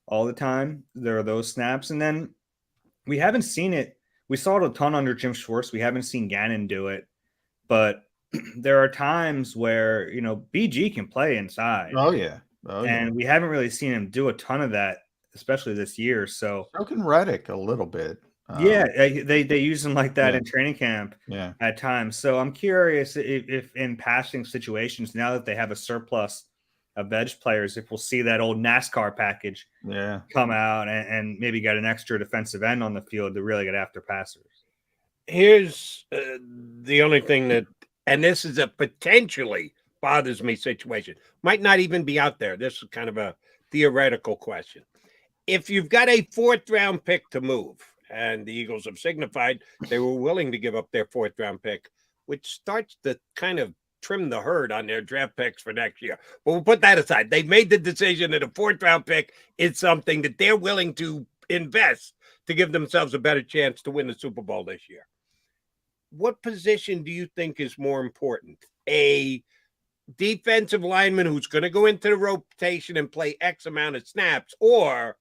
all the time. There are those snaps. And then we haven't seen it. We saw it a ton under Jim Schwartz. We haven't seen Gannon do it. But there are times where, you know, BG can play inside. Oh, yeah. And we haven't really seen him do a ton of that, especially this year. So can Reddick a little bit. They use him like that in training camp at times. So I'm curious if in passing situations, now that they have a surplus of edge players, if we'll see that old NASCAR package come out and maybe get an extra defensive end on the field to really get after passers. Here's the only thing that, and this is a potentially bothers me situation, might not even be out there. This is kind of a theoretical question. If you've got a 4th round pick to move, and the Eagles have signified they were willing to give up their 4th round pick, which starts to kind of trim the herd on their draft picks for next year. But we'll put that aside. They've made the decision that a 4th round pick is something that they're willing to invest to give themselves a better chance to win the Super Bowl this year. What position do you think is more important? A defensive lineman who's going to go into the rotation and play X amount of snaps, or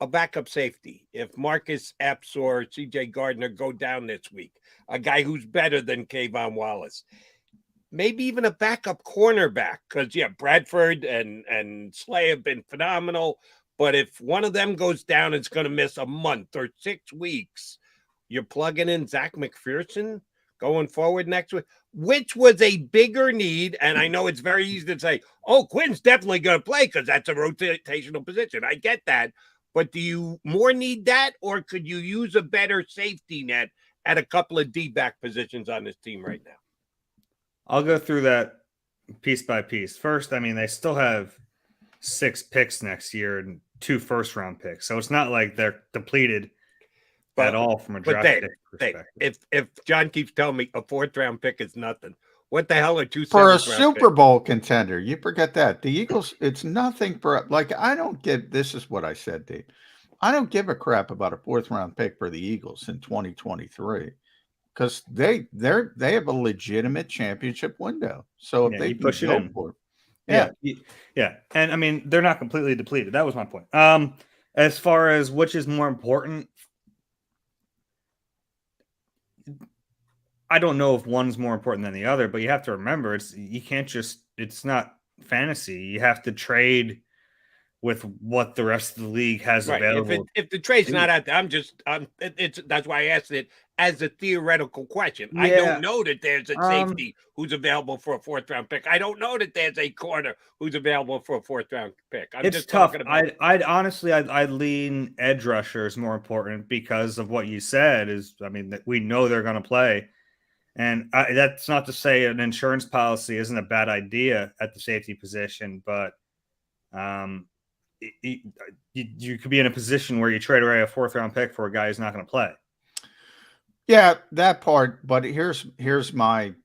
a backup safety if Marcus Epps or CJ Gardner go down this week, a guy who's better than Kayvon Wallace, maybe even a backup cornerback, because Bradford and Slay have been phenomenal, but if one of them goes down, it's going to miss a month or 6 weeks. You're plugging in Zach McPherson going forward next week, which was a bigger need. And I know it's very easy to say, oh, Quinn's definitely going to play because that's a rotational position. I get that. But do you more need that, or could you use a better safety net at a couple of D-back positions on this team right now? I'll go through that piece by piece. First, I mean, they still have 6 picks next year and 2 first-round picks. So it's not like they're depleted at all from a draft pick perspective. If John keeps telling me a 4th-round pick is nothing, what the hell are 2 for a Super Bowl contender? You forget that. The Eagles, it's nothing for, like, I don't give, this is what I said, Dave. I don't give a crap about a 4th round pick for the Eagles in 2023 because they have a legitimate championship window. So if they push it in for it. Yeah. And I mean, they're not completely depleted. That was my point. As far as which is more important, I don't know if one's more important than the other, but you have to remember it's not fantasy. You have to trade with what the rest of the league has available. If the trade's not out there, that's why I asked it as a theoretical question. I don't know that there's a safety who's available for a 4th round pick. I don't know that there's a corner who's available for a 4th round pick. It's just tough. I'd honestly lean edge rusher is more important because of what you said is, I mean, that we know they're going to play. And that's not to say an insurance policy isn't a bad idea at the safety position, but you could be in a position where you trade away a 4th round pick for a guy who's not going to play. Yeah, that part. But here's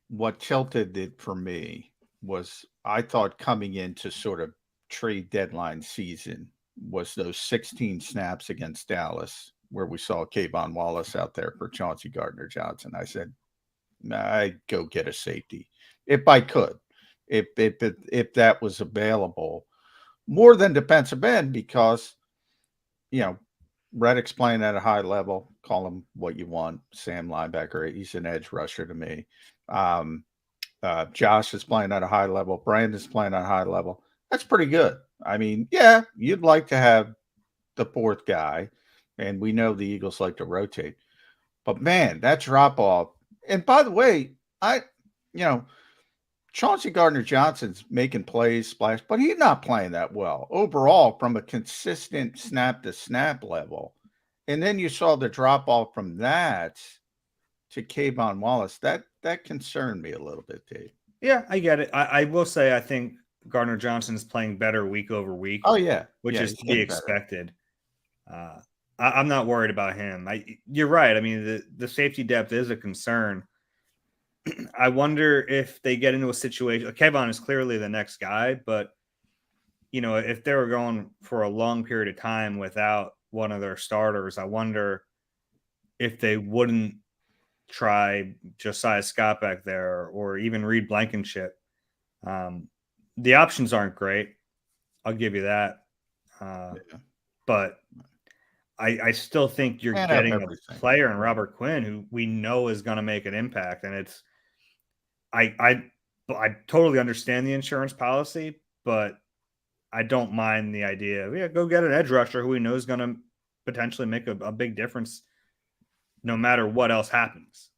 what tilted it for me was I thought coming into sort of trade deadline season was those 16 snaps against Dallas where we saw Kayvon Wallace out there for Chauncey Gardner-Johnson. I said, I'd go get a safety if I could, if that was available. more than defensive end because, Reddick's playing at a high level. Call him what you want. Sam linebacker. He's an edge rusher to me. Josh is playing at a high level. Brandon's playing at a high level. That's pretty good. I mean, yeah, you'd like to have the fourth guy, and we know the Eagles like to rotate. But man, that drop off. And by the way, Chauncey Gardner-Johnson's making plays, splash, but he's not playing that well overall from a consistent snap-to-snap level. And then you saw the drop-off from that to Kayvon Wallace. That concerned me a little bit, Dave. Yeah, I get it. I will say I think Gardner-Johnson is playing better week over week. Oh, yeah. Which Yeah, is to be better. expected. I'm not worried about him. You're right. I mean, the safety depth is a concern. I wonder if they get into a situation. Kayvon is clearly the next guy, but if they were going for a long period of time without one of their starters, I wonder if they wouldn't try Josiah Scott back there or even Reed Blankenship. The options aren't great. I'll give you that. But I still think you're getting a player in Robert Quinn who we know is going to make an impact. And it's, I totally understand the insurance policy, but I don't mind the idea of, go get an edge rusher who we know is going to potentially make a big difference no matter what else happens.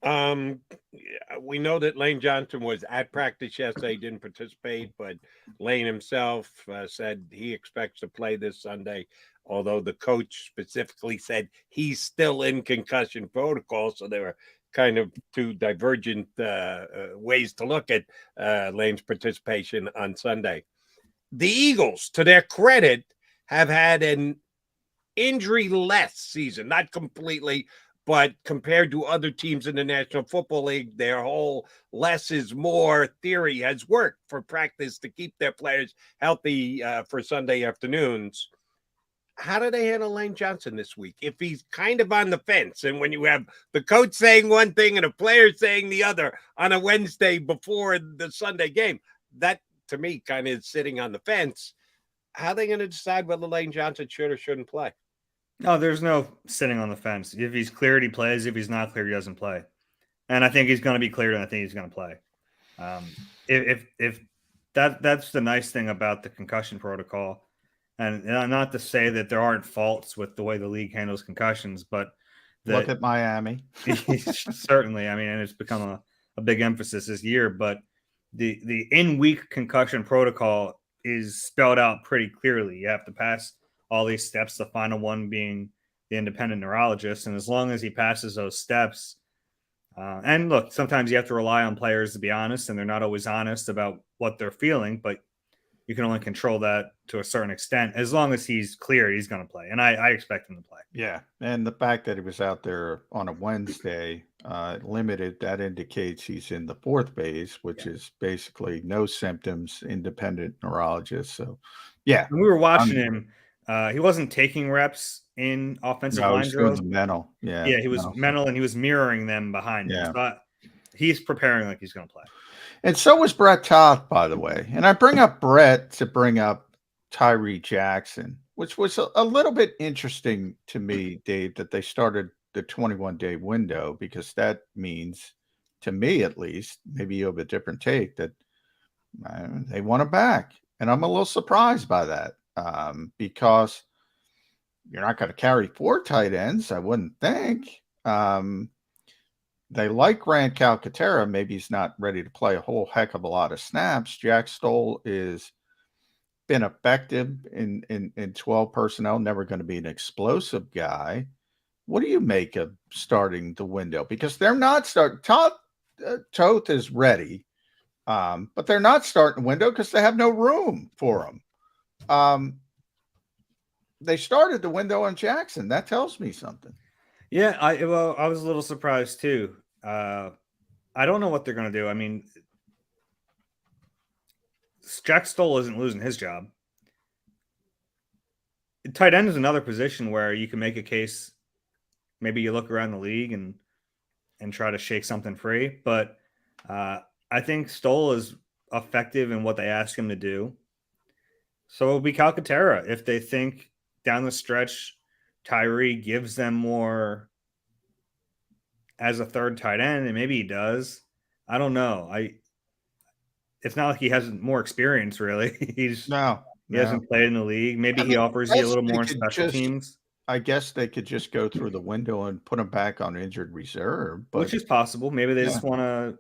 We know that Lane Johnson was at practice yesterday, didn't participate, but Lane himself said he expects to play this Sunday, although the coach specifically said he's still in concussion protocol. So they were kind of two divergent ways to look at Lane's participation on Sunday. The Eagles, to their credit, have had an injury-less season, not completely, but compared to other teams in the National Football League, their whole less is more theory has worked for practice to keep their players healthy for Sunday afternoons. How do they handle Lane Johnson this week? If he's kind of on the fence, and when you have the coach saying one thing and a player saying the other on a Wednesday before the Sunday game, that to me kind of is sitting on the fence. How are they going to decide whether Lane Johnson should or shouldn't play? No, there's no sitting on the fence. If he's cleared, he plays. If he's not cleared, he doesn't play. And I think he's going to be cleared, and I think he's going to play. If that's the nice thing about the concussion protocol. And not to say that there aren't faults with the way the league handles concussions, but look at Miami. Certainly. I mean, and it's become a big emphasis this year, but the in-week concussion protocol is spelled out pretty clearly. You have to pass all these steps, the final one being the independent neurologist. And as long as he passes those steps, and look, sometimes you have to rely on players to be honest, and they're not always honest about what they're feeling, but you can only control that to a certain extent. As long as he's cleared, he's going to play. And I expect him to play. Yeah. And the fact that he was out there on a Wednesday limited, that indicates he's in the fourth phase, which is basically no symptoms, independent neurologist. So, yeah. When we were watching him, he wasn't taking reps in offensive line drills. Mental. Yeah. Yeah, he was mental, and he was mirroring them behind him. But he's preparing like he's going to play. And so was Brett Toth, by the way. And I bring up Brett to bring up Tyree Jackson, which was a little bit interesting to me, Dave, that they started the 21-day window, because that means, to me at least, maybe you have a different take, that they want him back. And I'm a little surprised by that because you're not going to carry 4 tight ends, I wouldn't think. They like Rand Calcaterra. Maybe he's not ready to play a whole heck of a lot of snaps. Jack Stoll is been effective in 12 personnel, never going to be an explosive guy. What do you make of starting the window? Because they're not starting. Toth is ready, but they're not starting the window because they have no room for him. They started the window on Jackson. That tells me something. Yeah, I was a little surprised too. I don't know what they're going to do. I mean, Jack Stoll isn't losing his job. Tight end is another position where you can make a case. Maybe you look around the league and try to shake something free. But I think Stoll is effective in what they ask him to do. So it'll be Calcaterra if they think down the stretch Tyree gives them more as a third tight end, and maybe he does. I don't know. It's not like he has more experience, really. He hasn't played in the league. Maybe he offers you a little more in special teams. I guess they could just go through the window and put him back on injured reserve, Which is possible. Maybe they just want to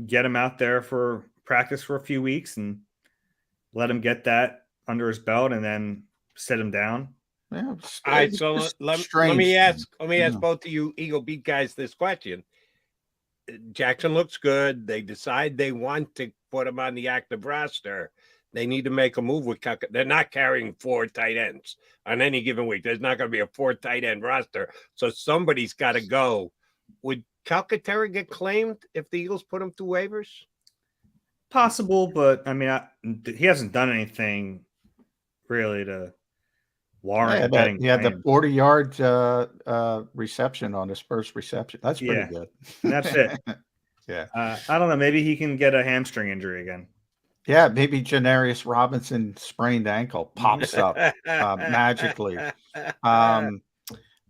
get him out there for practice for a few weeks and let him get that under his belt and then sit him down. Yeah. All right, so let me ask both of you Eagle Beat guys this question. Jackson looks good. They decide they want to put him on the active roster. They need to make a move with Calcaterra. They're not carrying 4 tight ends on any given week. There's not going to be a 4 tight end roster. So somebody's got to go. Would Calcaterra get claimed if the Eagles put him through waivers? Possible, but I mean, he hasn't done anything really to warrant getting he had the 40-yard reception on his first reception. That's pretty good. And that's it. Yeah. I don't know. Maybe he can get a hamstring injury again. Yeah, maybe Janarius Robinson sprained ankle pops up magically.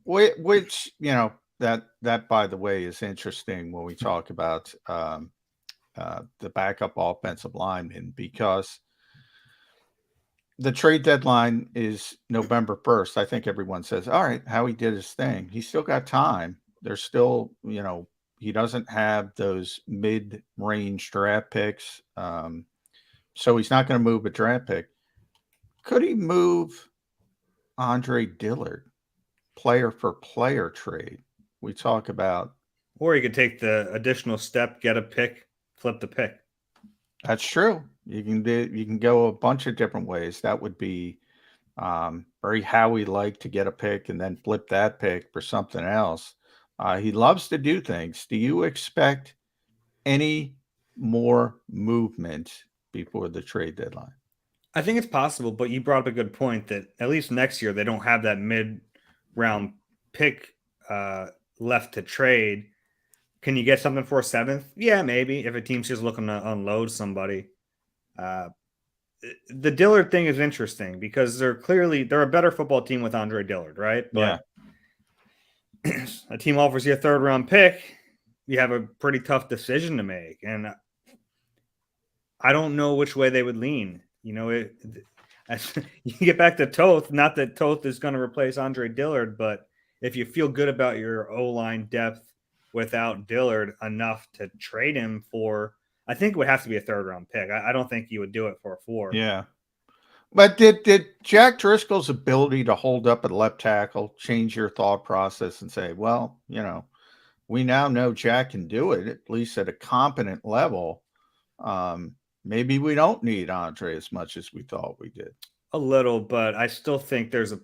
Which, that by the way is interesting when we talk about the backup offensive lineman, because the trade deadline is November 1st. I think everyone says, all right, Howie did his thing. He's still got time. There's still, he doesn't have those mid-range draft picks. So he's not going to move a draft pick. Could he move Andre Dillard, player for player trade? We talk about. Or he could take the additional step, get a pick, flip the pick. That's true. You can go a bunch of different ways. That would be very Howie-like, to get a pick and then flip that pick for something else. He loves to do things. Do you expect any more movement before the trade deadline? I think it's possible, but you brought up a good point that at least next year they don't have that mid-round pick left to trade. Can you get something for a 7th? Yeah, maybe, if a team's just looking to unload somebody. The Dillard thing is interesting because they're a better football team with Andre Dillard, right? But a team offers you a 3rd-round pick, you have a pretty tough decision to make, and I don't know which way they would lean. You get back to Toth, not that Toth is going to replace Andre Dillard, but if you feel good about your O-line depth without Dillard enough to trade him for, I think it would have to be a 3rd-round pick. I don't think you would do it for a 4. Yeah. But did Jack Driscoll's ability to hold up at left tackle change your thought process and say, well, we now know Jack can do it, at least at a competent level. Maybe we don't need Andre as much as we thought we did. A little, but I still think there's a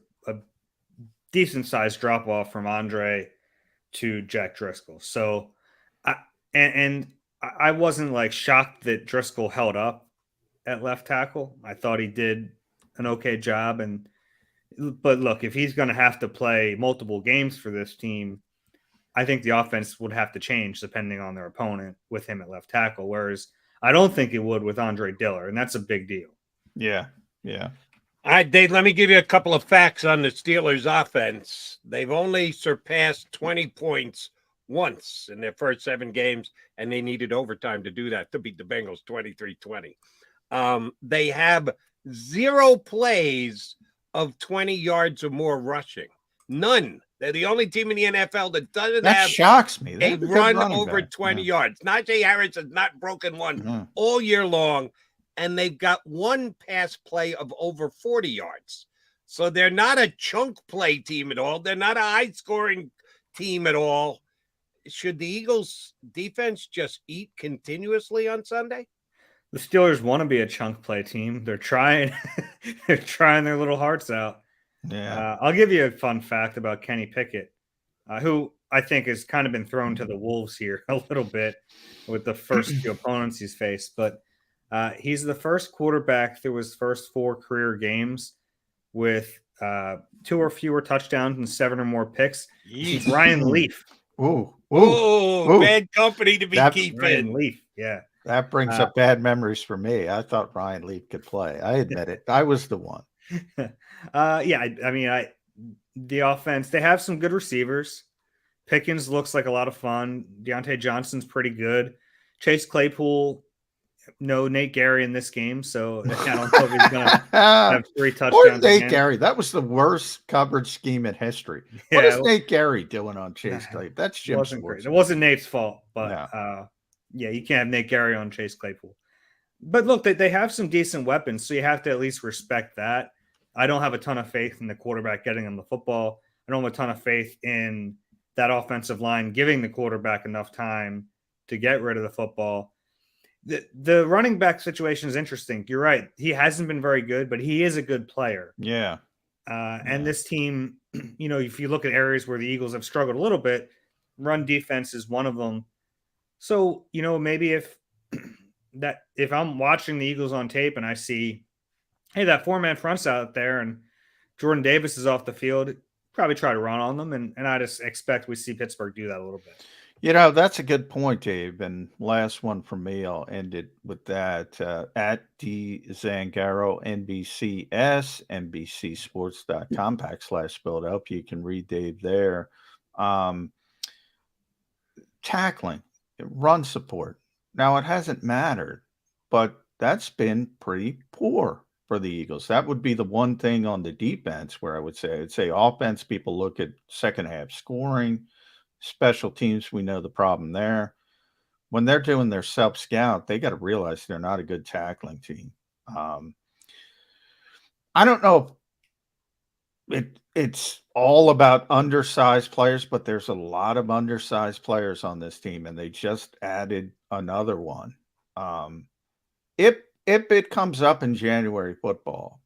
decent-sized drop-off from Andre to Jack Driscoll. So, I wasn't shocked that Driscoll held up at left tackle. I thought he did an okay job. But look, if he's going to have to play multiple games for this team, I think the offense would have to change depending on their opponent with him at left tackle. Whereas I don't think it would with Andre Dillard, and that's a big deal. Yeah, yeah. All right, Dave, let me give you a couple of facts on the Steelers' offense. They've only surpassed 20 points once in their first 7 games, and they needed overtime to do that to beat the Bengals 23-20. They have 0 plays of 20 yards or more rushing. None. They're the only team in the NFL that doesn't have shocks me. a run over 20 yards. Najee Harris has not broken one all year long, and they've got 1 pass play of over 40 yards. So they're not a chunk play team at all. They're not a high-scoring team at all. Should the Eagles' defense just eat continuously on Sunday? The Steelers want to be a chunk play team. They're trying. They're trying their little hearts out. Yeah. I'll give you a fun fact about Kenny Pickett, who I think has kind of been thrown to the wolves here a little bit with the first few opponents he's faced. But he's the first quarterback through his first 4 career games with 2 or fewer touchdowns and 7 or more picks. He's Ryan Leaf. Ooh, bad company to be keeping. Ryan Leaf, yeah. That brings up bad memories for me. I thought Ryan Leaf could play. I admit it. I was the one. The offense, they have some good receivers. Pickens looks like a lot of fun. Deontay Johnson's pretty good. Chase Claypool, no Nate Gary in this game, so I don't know if he's going to have 3 touchdowns. Or Nate Gary. That was the worst coverage scheme in history. What is Nate Gary doing on Chase Claypool? That's Jim Schwartz. It wasn't Nate's fault, but you can't have Nate Gary on Chase Claypool. But look, they have some decent weapons, so you have to at least respect that. I don't have a ton of faith in the quarterback getting him the football. I don't have a ton of faith in that offensive line giving the quarterback enough time to get rid of the football. The running back situation is interesting. You're right. He hasn't been very good, but he is a good player. Yeah. And this team, if you look at areas where the Eagles have struggled a little bit, run defense is one of them. So, maybe if I'm watching the Eagles on tape and I see, hey, that 4-man front's out there and Jordan Davis is off the field, probably try to run on them. And I just expect we see Pittsburgh do that a little bit. That's a good point, Dave. And last one from me, I'll end it with that. At D Zangaro, NBCS, NBCsports.com/Philadelphia. You can read Dave there. Tackling, run support. Now, it hasn't mattered, but that's been pretty poor for the Eagles. That would be the one thing on the defense where I'd say offense, people look at second half scoring. Special teams, we know the problem there. When they're doing their self-scout, they got to realize they're not a good tackling team. I don't know if it's all about undersized players, but there's a lot of undersized players on this team, and they just added another one. If it comes up in January football,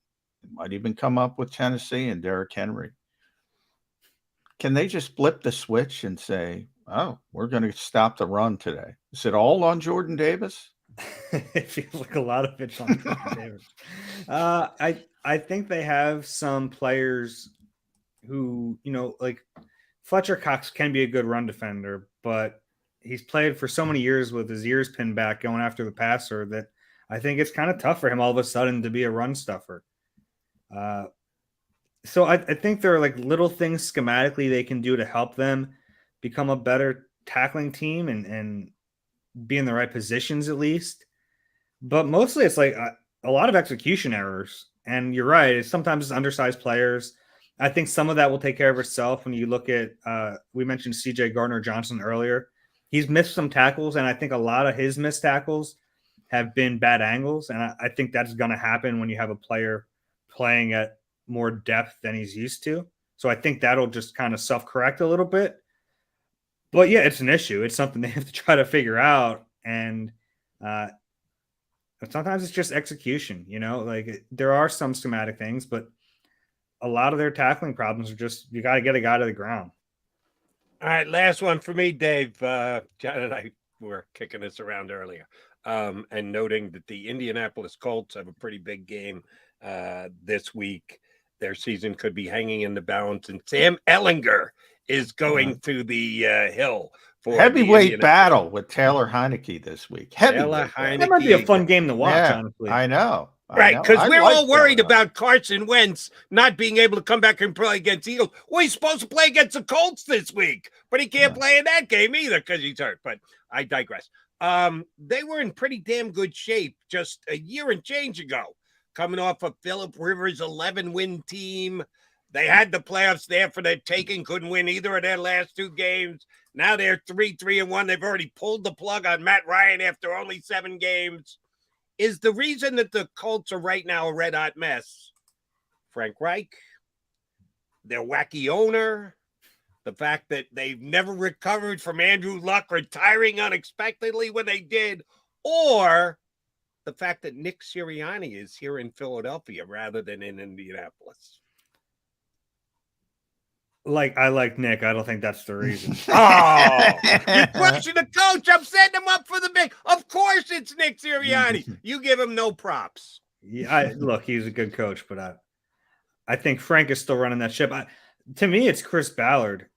it might even come up with Tennessee and Derrick Henry. Can they just flip the switch and say, oh, we're going to stop the run today? Is it all on Jordan Davis? It feels like a lot of it's on Jordan Davis. I think they have some players who, like Fletcher Cox can be a good run defender, but he's played for so many years with his ears pinned back going after the passer that I think it's kind of tough for him all of a sudden to be a run stuffer. So I think there are like little things schematically they can do to help them become a better tackling team and be in the right positions at least. But mostly it's like a lot of execution errors. And you're right. Sometimes it's undersized players. I think some of that will take care of itself when you look at, we mentioned CJ Gardner-Johnson earlier. He's missed some tackles, and I think a lot of his missed tackles have been bad angles. And I think that's going to happen when you have a player playing at more depth than he's used to. So I think that'll just kind of self-correct a little bit. But yeah, it's an issue. It's something they have to try to figure out. And sometimes it's just execution, like there are some schematic things, but a lot of their tackling problems are just, you got to get a guy to the ground. All right. Last one for me, Dave. John and I were kicking this around earlier and noting that the Indianapolis Colts have a pretty big game this week. Their season could be hanging in the balance, and Sam Ehlinger is going to the Hill for heavyweight battle with Taylor Heineke this week. Taylor Heineke. That might be a fun game to watch, honestly. I know. Right, because we're all worried about Carson Wentz not being able to come back and play against Eagles. Well, he's supposed to play against the Colts this week, but he can't play in that game either because he's hurt. But I digress. They were in pretty damn good shape just a year and change ago, coming off of Phillip Rivers' 11-win team. They had the playoffs there for their taking, couldn't win either of their last 2 games. Now they're 3-3-1. They've already pulled the plug on Matt Ryan after only 7 games. Is the reason that the Colts are right now a red-hot mess Frank Reich, their wacky owner, the fact that they've never recovered from Andrew Luck retiring unexpectedly when they did, or the fact that Nick Sirianni is here in Philadelphia rather than in Indianapolis? I like Nick. I don't think that's the reason. Oh, you question the coach. I'm setting him up for the big. Of course, it's Nick Sirianni. You give him no props. Yeah, look, he's a good coach, but I think Frank is still running that ship. To me, it's Chris Ballard,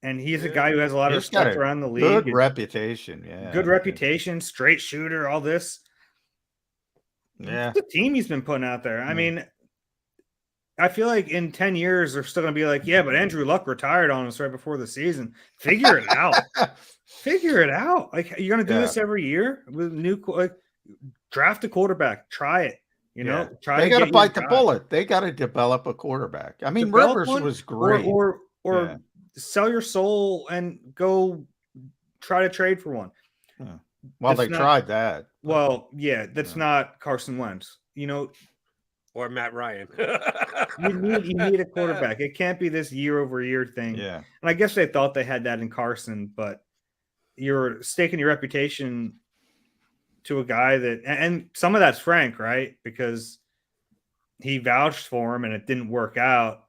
and he's a guy who has a lot of He's got respect a around the league. good reputation. Yeah. Good reputation, straight shooter, all this. Yeah. The team he's been putting out there. I mean, I feel like in 10 years, they're still going to be like, yeah, but Andrew Luck retired on us right before the season. Figure it out. Figure it out. Like, you're going to do this every year with new, draft a quarterback. Try it. You know, they got to bite the bullet. They got to develop a quarterback. I mean, Rivers was great. Or sell your soul and go try to trade for one. Yeah. Well, they tried that. Well, yeah, that's not Carson Wentz. You know, or Matt Ryan. you need a quarterback. It can't be this year-over-year thing. Yeah. And I guess they thought they had that in Carson, but you're staking your reputation to a guy that, and some of that's Frank, right? Because he vouched for him and it didn't work out.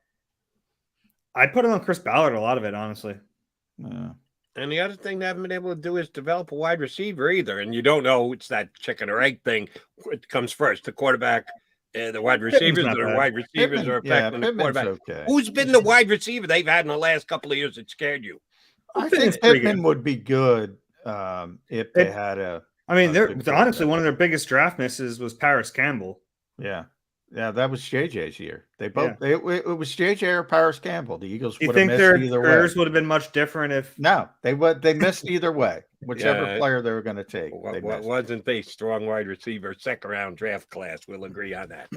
I put it on Chris Ballard, a lot of it, honestly. Yeah. And the other thing they haven't been able to do is develop a wide receiver either. And you don't know, it's that chicken or egg thing. What comes first, the quarterback, the wide receivers, or the wide receivers are affecting the quarterback. Okay. Who's been the wide receiver they've had in the last couple of years that scared you? I think Pittman would be good if they had a. I mean, honestly, one of their biggest draft misses was Paris Campbell. Yeah. Yeah, that was JJ's year. They both it was JJ or Paris Campbell. The Eagles would have missed either way. You think their careers would have been much different if they missed either way, whichever player they were going to take. Wasn't they strong wide receiver, second round draft class? We'll agree on that.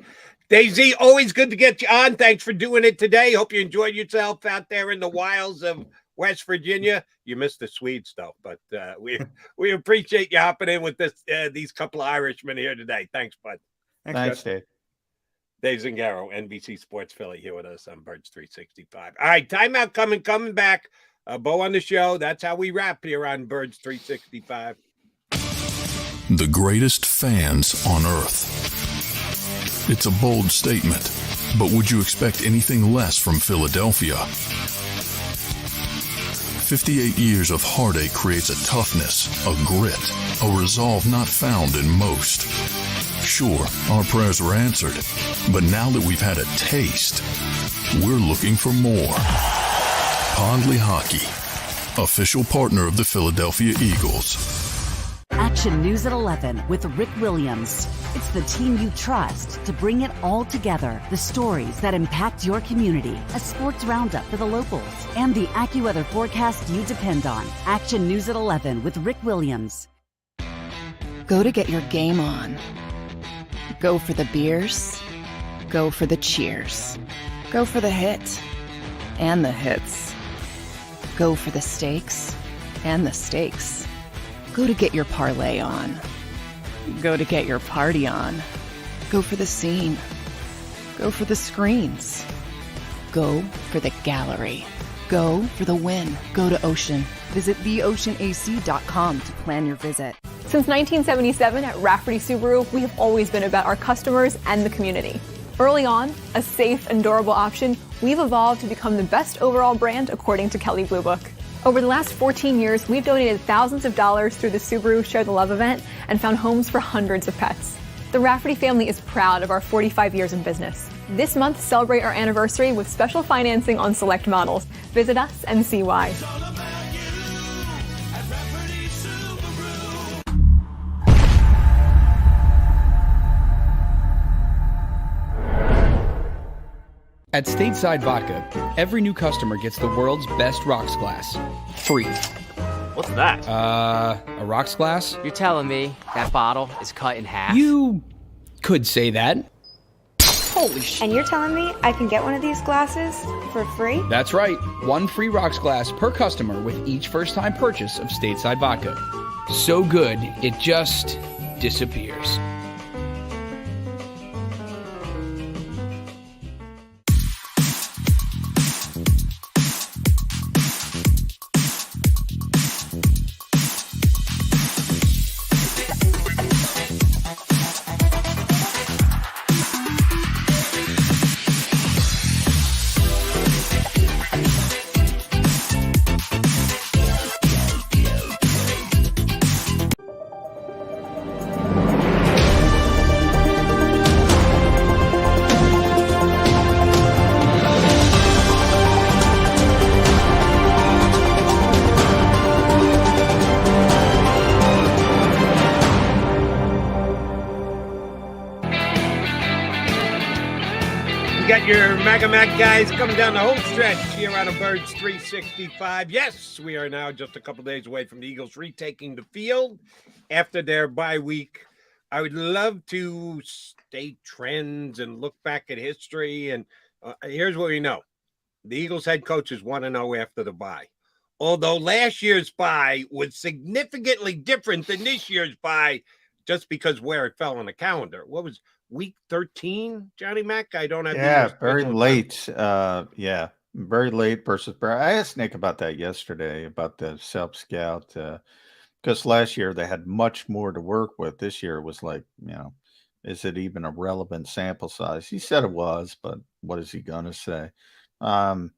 Daisy, always good to get you on. Thanks for doing it today. Hope you enjoyed yourself out there in the wilds of West Virginia. You missed the Swedes though, but we appreciate you hopping in with these couple of Irishmen here today. Thanks, bud. Thanks, Dave. Dave Zangaro, NBC Sports Philly, here with us on Birds 365. All right, timeout coming back. Bo on the show. That's how we wrap here on Birds 365. The greatest fans on earth. It's a bold statement, but would you expect anything less from Philadelphia? 58 years of heartache creates a toughness, a grit, a resolve not found in most. Sure, our prayers were answered, but now that we've had a taste, we're looking for more. Pondley Hockey, official partner of the Philadelphia Eagles. Action News at 11 with Rick Williams. It's the team you trust to bring it all together. The stories that impact your community, a sports roundup for the locals, and the AccuWeather forecast you depend on. Action News at 11 with Rick Williams. Go to get your game on. Go for the beers. Go for the cheers. Go for the hit and the hits. Go for the stakes and the stakes. Go to get your parlay on. Go to get your party on. Go for the scene. Go for the screens. Go for the gallery. Go for the win. Go to Ocean. Visit theoceanac.com to plan your visit. Since 1977 at Rafferty Subaru, we have always been about our customers and the community. Early on, a safe and durable option, we've evolved to become the best overall brand according to Kelley Blue Book. Over the last 14 years, we've donated thousands of dollars through the Subaru Share the Love event and found homes for hundreds of pets. The Rafferty family is proud of our 45 years in business. This month, celebrate our anniversary with special financing on select models. Visit us and see why. At Stateside Vodka, every new customer gets the world's best rocks glass. Free. What's that? A rocks glass? You're telling me that bottle is cut in half? You could say that. Holy shit. And you're telling me I can get one of these glasses for free? That's right. One free rocks glass per customer with each first-time purchase of Stateside Vodka. So good, it just disappears. your Mac guys coming down the home stretch here on a Birds 365. Yes, we are now just a couple days away from the Eagles retaking the field after their bye week. I would love to state trends and look back at history. And here's what we know. The Eagles head coach is 1-0 after the bye. Although last year's bye was significantly different than this year's bye just because where it fell on the calendar. What was week 13, Johnny Mac? I don't have. Yeah, very late. Very late versus. I asked Nick about that yesterday about the self-scout because last year they had much more to work with. This year it was like, is it even a relevant sample size? He said it was, but what is he going to say? Yeah,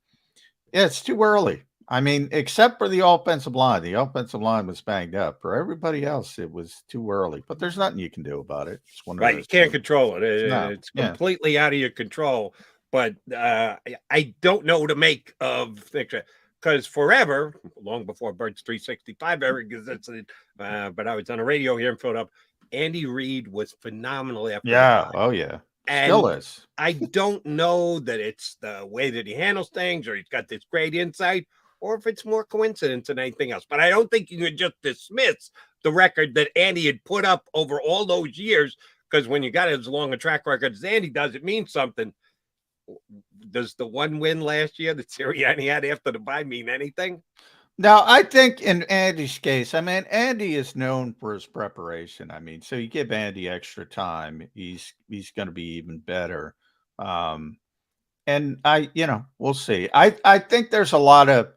it's too early. I mean, except for the offensive line. The offensive line was banged up. For everybody else, it was too early. But there's nothing you can do about it. It's one of right, those you can't things. control it. It's completely out of your control. But I don't know what to make of because forever, long before Birds 365 ever existed, but I was on the radio here in Philadelphia. Andy Reid was phenomenal after Yeah. Oh, yeah. And Still is. I don't know that it's the way that he handles things or he's got this great insight, or if it's more coincidence than anything else. But I don't think you can just dismiss the record that Andy had put up over all those years, because when you got as long a track record as Andy does, it means something. Does the one win last year that Sirianni had after the bye mean anything? Now, I think in Andy's case, I mean, Andy is known for his preparation. I mean, so you give Andy extra time, he's going to be even better. And we'll see. I think there's a lot of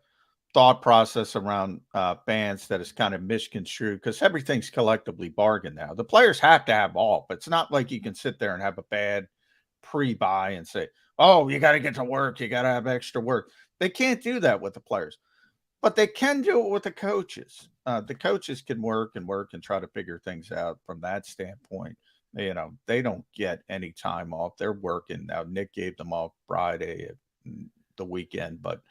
thought process around fans that is kind of misconstrued because everything's collectively bargained now. The players have to have off. It's not like you can sit there and have a bad pre-buy and say, oh, you got to get to work. You got to have extra work. They can't do that with the players, but they can do it with the coaches. The coaches can work and try to figure things out from that standpoint. They don't get any time off. They're working. Now, Nick gave them off Friday, the weekend, but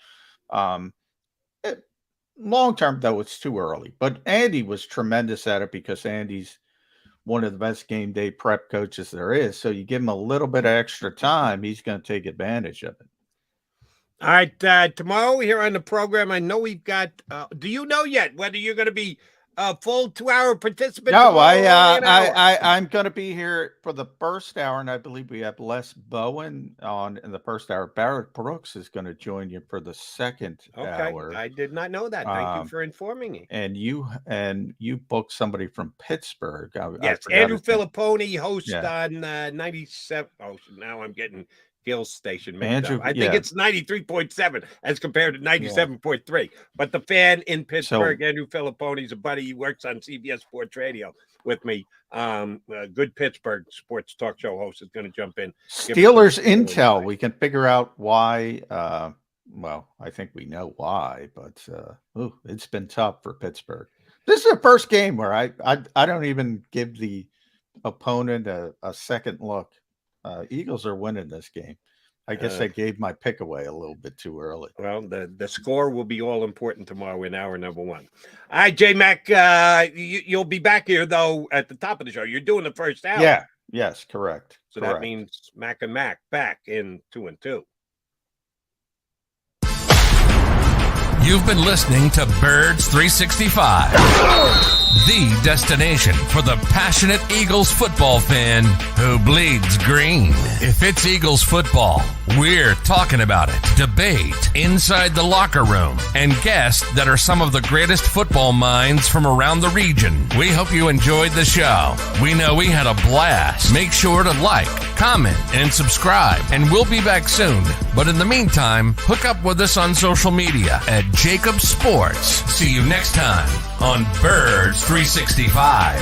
long term, though, it's too early. But Andy was tremendous at it because Andy's one of the best game day prep coaches there is. So you give him a little bit of extra time, he's going to take advantage of it. All right. Tomorrow here on the program, I know we've got, do you know yet whether you're going to be a full 2-hour participant? No, I'm going to be here for the first hour, and I believe we have Les Bowen on in the first hour. Barrett Brooks is going to join you for the second hour. I did not know that. Thank you for informing me. And you booked somebody from Pittsburgh. Yes, Andrew Filipponi, host on 97. Oh, now I'm getting Gill's station mixed up. I think it's 93.7 as compared to 97.3. But the fan in Pittsburgh, Andrew Filipponi's a buddy. He works on CBS Sports Radio with me. Good Pittsburgh sports talk show host is going to jump in. Steelers intel. We can figure out why. Well, I think we know why, but it's been tough for Pittsburgh. This is the first game where I don't even give the opponent a second look. Eagles are winning this game. I guess I gave my pick away a little bit too early. Well, the score will be all important tomorrow in hour number 1. All right, J-Mac, you'll be back here, though, at the top of the show. You're doing the first hour. Yeah. Yes, correct. So that means Mac and Mac back in 2 and 2. You've been listening to Birds 365, the destination for the passionate Eagles football fan who bleeds green. If it's Eagles football, we're talking about it. Debate, inside the locker room, and guests that are some of the greatest football minds from around the region. We hope you enjoyed the show. We know we had a blast. Make sure to like, comment, and subscribe, and we'll be back soon. But in the meantime, hook up with us on social media at JAKIB Sports. See you next time on Birds 365.